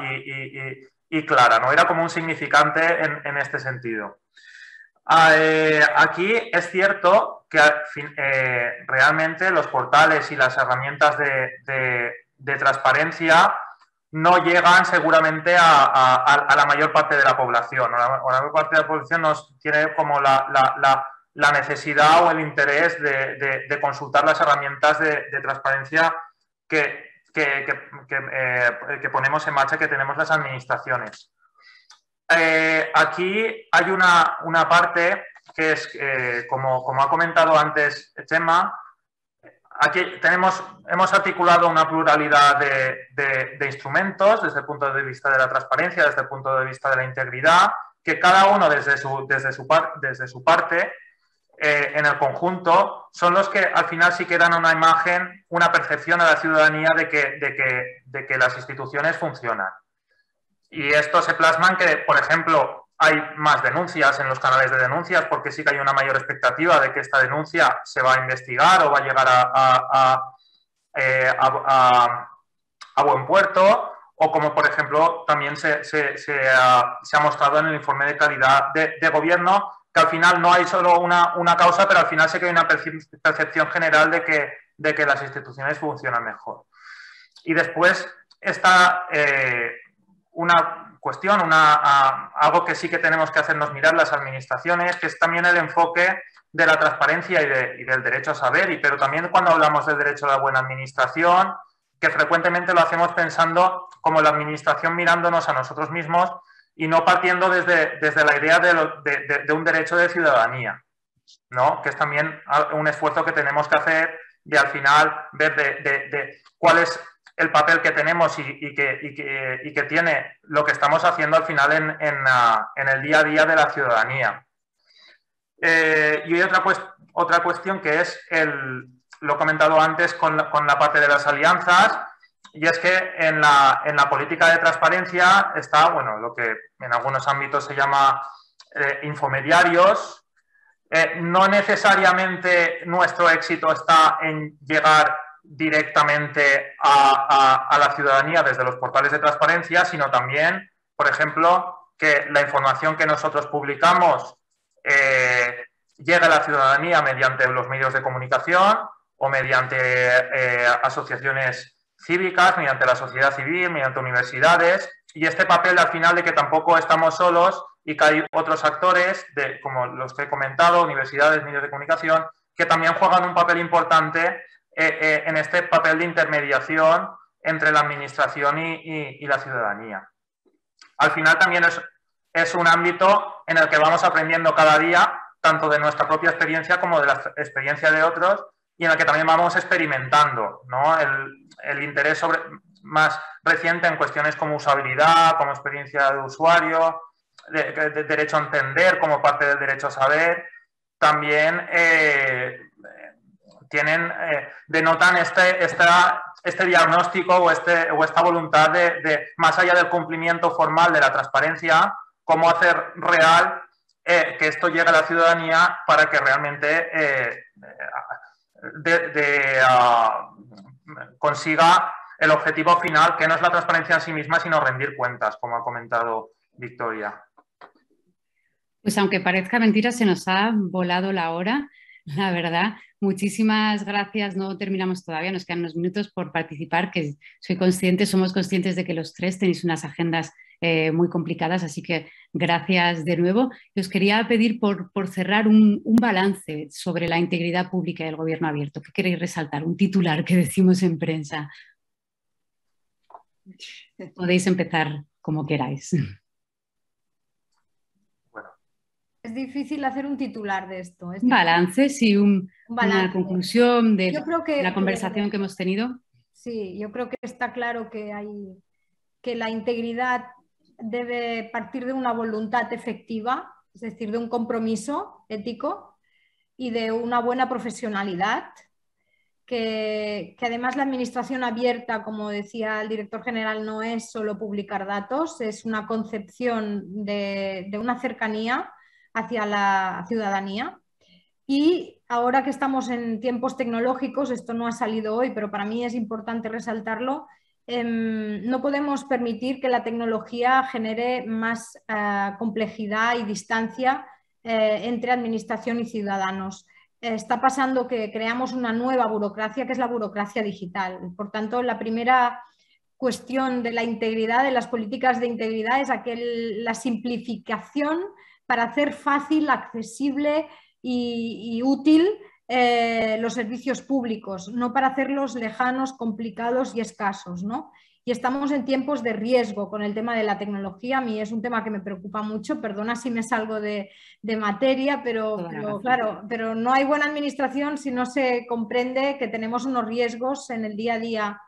y clara, ¿no? Era como un significante en este sentido. Aquí es cierto que realmente los portales y las herramientas de transparencia no llegan seguramente a la mayor parte de la población. La mayor parte de la población no tiene como la necesidad o el interés de consultar las herramientas de transparencia que ponemos en marcha, que tenemos las administraciones. Aquí hay una parte que es, como ha comentado antes Gemma, aquí hemos articulado una pluralidad de instrumentos desde el punto de vista de la transparencia, desde el punto de vista de la integridad, que cada uno desde su parte, en el conjunto, son los que al final sí que dan una imagen, una percepción a la ciudadanía de que las instituciones funcionan. Y esto se plasma en que, por ejemplo, hay más denuncias en los canales de denuncias porque sí que hay una mayor expectativa de que esta denuncia se va a investigar o va a llegar a buen puerto, o como, por ejemplo, también se ha mostrado en el informe de calidad de gobierno, que al final no hay solo una causa, pero al final sí que hay una percepción general de que las instituciones funcionan mejor. Y después está una cuestión, algo que sí que tenemos que hacernos mirar las administraciones, que es también el enfoque de la transparencia y del derecho a saber, pero también cuando hablamos del derecho a la buena administración, que frecuentemente lo hacemos pensando como la administración mirándonos a nosotros mismos y no partiendo desde la idea de un derecho de ciudadanía, ¿no? Que es también un esfuerzo que tenemos que hacer de al final ver de cuál es el papel que tenemos y que tiene lo que estamos haciendo al final en el día a día de la ciudadanía. Y hay otra cuestión que es lo comentado antes con la parte de las alianzas Y es que en la política de transparencia está, bueno, lo que en algunos ámbitos se llama infomediarios. No necesariamente nuestro éxito está en llegar directamente a la ciudadanía desde los portales de transparencia, sino también, por ejemplo, que la información que nosotros publicamos llegue a la ciudadanía mediante los medios de comunicación o mediante asociaciones cívicas, mediante la sociedad civil, mediante universidades, y este papel al final de que tampoco estamos solos y que hay otros actores, como los que he comentado, universidades, medios de comunicación, que también juegan un papel importante en este papel de intermediación entre la administración y la ciudadanía. Al final también es un ámbito en el que vamos aprendiendo cada día, tanto de nuestra propia experiencia como de la experiencia de otros, y en el que también vamos experimentando, ¿no? El interés más reciente en cuestiones como usabilidad, como experiencia de usuario, de derecho a entender como parte del derecho a saber, también denotan este diagnóstico o esta voluntad de, más allá del cumplimiento formal de la transparencia, cómo hacer real que esto llegue a la ciudadanía para que realmente consiga el objetivo final, que no es la transparencia en sí misma, sino rendir cuentas, como ha comentado Victoria. Pues aunque parezca mentira, se nos ha volado la hora, la verdad. Muchísimas gracias, no terminamos todavía, nos quedan unos minutos por participar, que somos conscientes de que los tres tenéis unas agendas muy complicadas, así que gracias de nuevo. Y os quería pedir por cerrar un balance sobre la integridad pública del gobierno abierto. ¿Qué queréis resaltar? Un titular que decimos en prensa. Podéis empezar como queráis. Es difícil hacer un titular de esto. Un balance, sí, balance. Una conclusión de la conversación conversación que hemos tenido. Sí, yo creo que está claro que la integridad debe partir de una voluntad efectiva, es decir, de un compromiso ético y de una buena profesionalidad, que además la administración abierta, como decía el director general, no es solo publicar datos, es una concepción de una cercanía hacia la ciudadanía. Y ahora que estamos en tiempos tecnológicos, esto no ha salido hoy, pero para mí es importante resaltarlo, no podemos permitir que la tecnología genere más complejidad y distancia entre administración y ciudadanos. Está pasando que creamos una nueva burocracia, que es la burocracia digital. Por tanto, la primera cuestión de la integridad, de las políticas de integridad, es la simplificación para hacer fácil, accesible y útil los servicios públicos, no para hacerlos lejanos, complicados y escasos, ¿no? Y estamos en tiempos de riesgo con el tema de la tecnología. A mí es un tema que me preocupa mucho, perdona si me salgo de materia, pero claro, pero no hay buena administración si no se comprende que tenemos unos riesgos en el día a día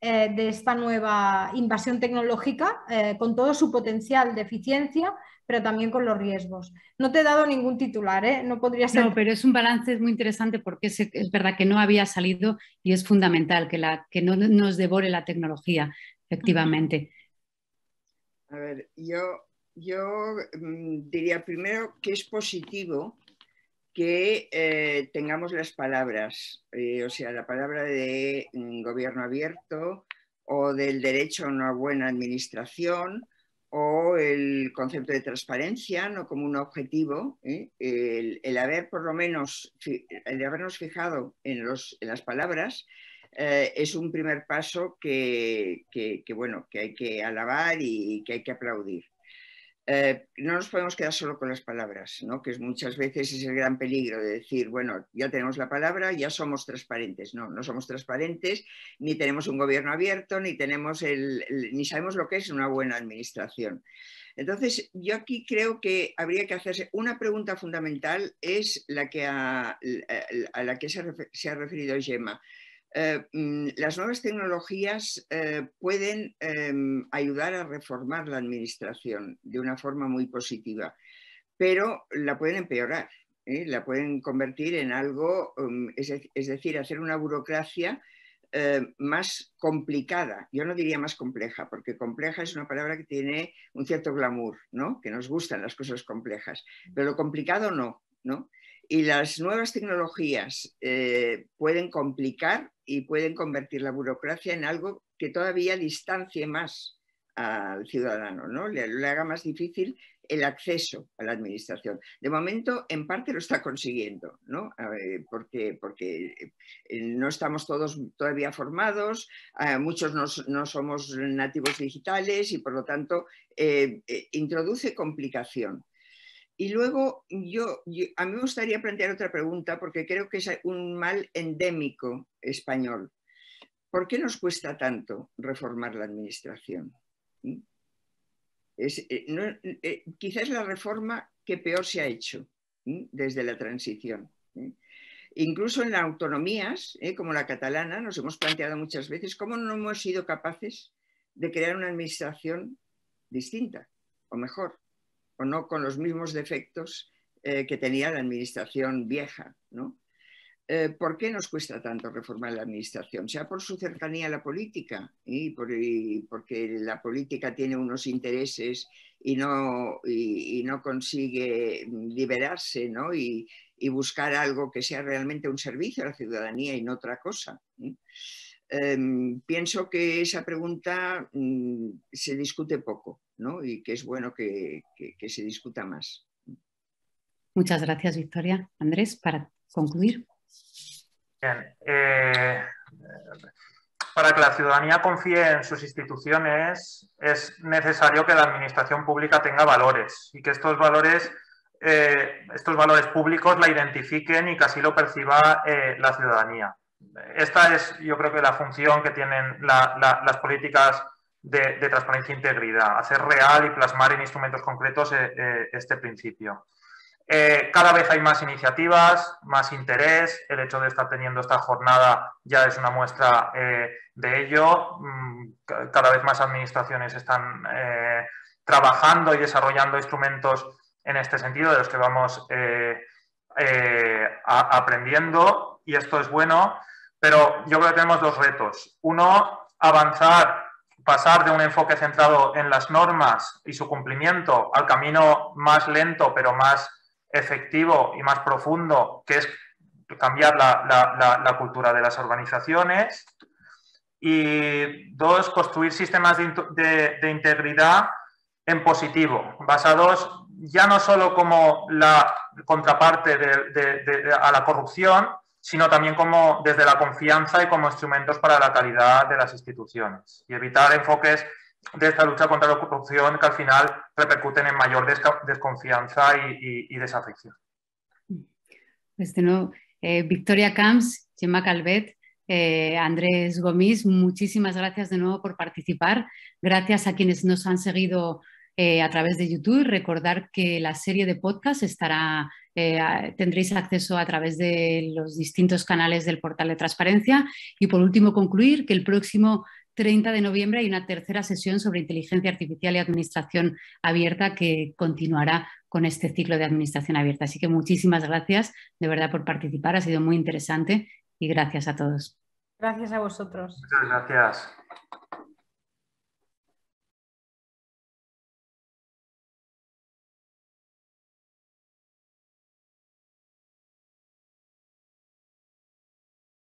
de esta nueva invasión tecnológica, con todo su potencial de eficiencia, pero también con los riesgos. No te he dado ningún titular, ¿eh? No podría ser. No, pero es un balance muy interesante porque es verdad que no había salido y es fundamental que no nos devore la tecnología, efectivamente. A ver, yo diría primero que es positivo que tengamos las palabras, o sea, la palabra de gobierno abierto o del derecho a una buena administración o el concepto de transparencia, no como un objetivo, el haber por lo menos, el habernos fijado en las palabras es un primer paso que hay que alabar y que hay que aplaudir. No nos podemos quedar solo con las palabras, ¿no? Que muchas veces es el gran peligro de decir, bueno, ya tenemos la palabra, ya somos transparentes. No, no somos transparentes, ni tenemos un gobierno abierto, ni sabemos lo que es una buena administración. Entonces, yo aquí creo que habría que hacerse una pregunta fundamental, es la que a la que se ha referido Gemma. Las nuevas tecnologías pueden ayudar a reformar la administración de una forma muy positiva, pero la pueden empeorar, la pueden convertir en algo, es decir, hacer una burocracia más complicada. Yo no diría más compleja, porque compleja es una palabra que tiene un cierto glamour, ¿no? Que nos gustan las cosas complejas, pero lo complicado no, ¿no? Y las nuevas tecnologías pueden complicar y pueden convertir la burocracia en algo que todavía distancie más al ciudadano, ¿no? Le haga más difícil el acceso a la administración. De momento, en parte lo está consiguiendo, ¿no? Porque no estamos todos todavía formados, muchos no somos nativos digitales y por lo tanto introduce complicación. Y luego a mí me gustaría plantear otra pregunta porque creo que es un mal endémico español. ¿Por qué nos cuesta tanto reformar la administración? Quizás la reforma que peor se ha hecho desde la transición. Incluso en las autonomías, como la catalana, nos hemos planteado muchas veces cómo no hemos sido capaces de crear una administración distinta o mejor, o no con los mismos defectos que tenía la administración vieja, ¿no? ¿Por qué nos cuesta tanto reformar la administración? ¿Sea por su cercanía a la política y porque la política tiene unos intereses y no consigue liberarse, ¿no? y buscar algo que sea realmente un servicio a la ciudadanía y no otra cosa? Pienso que esa pregunta se discute poco, ¿no? Y que es bueno que se discuta más. Muchas gracias, Victoria. Andrés, para concluir. Bien, para que la ciudadanía confíe en sus instituciones es necesario que la administración pública tenga valores y que estos valores públicos la identifiquen y que así lo perciba la ciudadanía. Esta es, yo creo que la función que tienen las políticas de transparencia e integridad, hacer real y plasmar en instrumentos concretos este principio. Cada vez hay más iniciativas, más interés. El hecho de estar teniendo esta jornada ya es una muestra de ello. Cada vez más administraciones están trabajando y desarrollando instrumentos en este sentido, de los que vamos aprendiendo, y esto es bueno, pero yo creo que tenemos dos retos. Uno, avanzar, pasar de un enfoque centrado en las normas y su cumplimiento al camino más lento pero más efectivo y más profundo, que es cambiar la cultura de las organizaciones. Y dos, construir sistemas de integridad en positivo, basados ya no solo como la contraparte a la corrupción, sino también como desde la confianza y como instrumentos para la calidad de las instituciones. Y evitar enfoques de esta lucha contra la corrupción que al final repercuten en mayor desconfianza y desafección. Pues de nuevo, Victoria Camps, Gemma Calvet, Andrés Gomis, muchísimas gracias de nuevo por participar. Gracias a quienes nos han seguido a través de YouTube. Recordar que la serie de podcast estará, tendréis acceso a través de los distintos canales del portal de transparencia. Y por último, concluir que el próximo 30 de noviembre hay una tercera sesión sobre inteligencia artificial y administración abierta que continuará con este ciclo de administración abierta. Así que muchísimas gracias de verdad por participar, ha sido muy interesante y gracias a todos. Gracias a vosotros. Muchas gracias.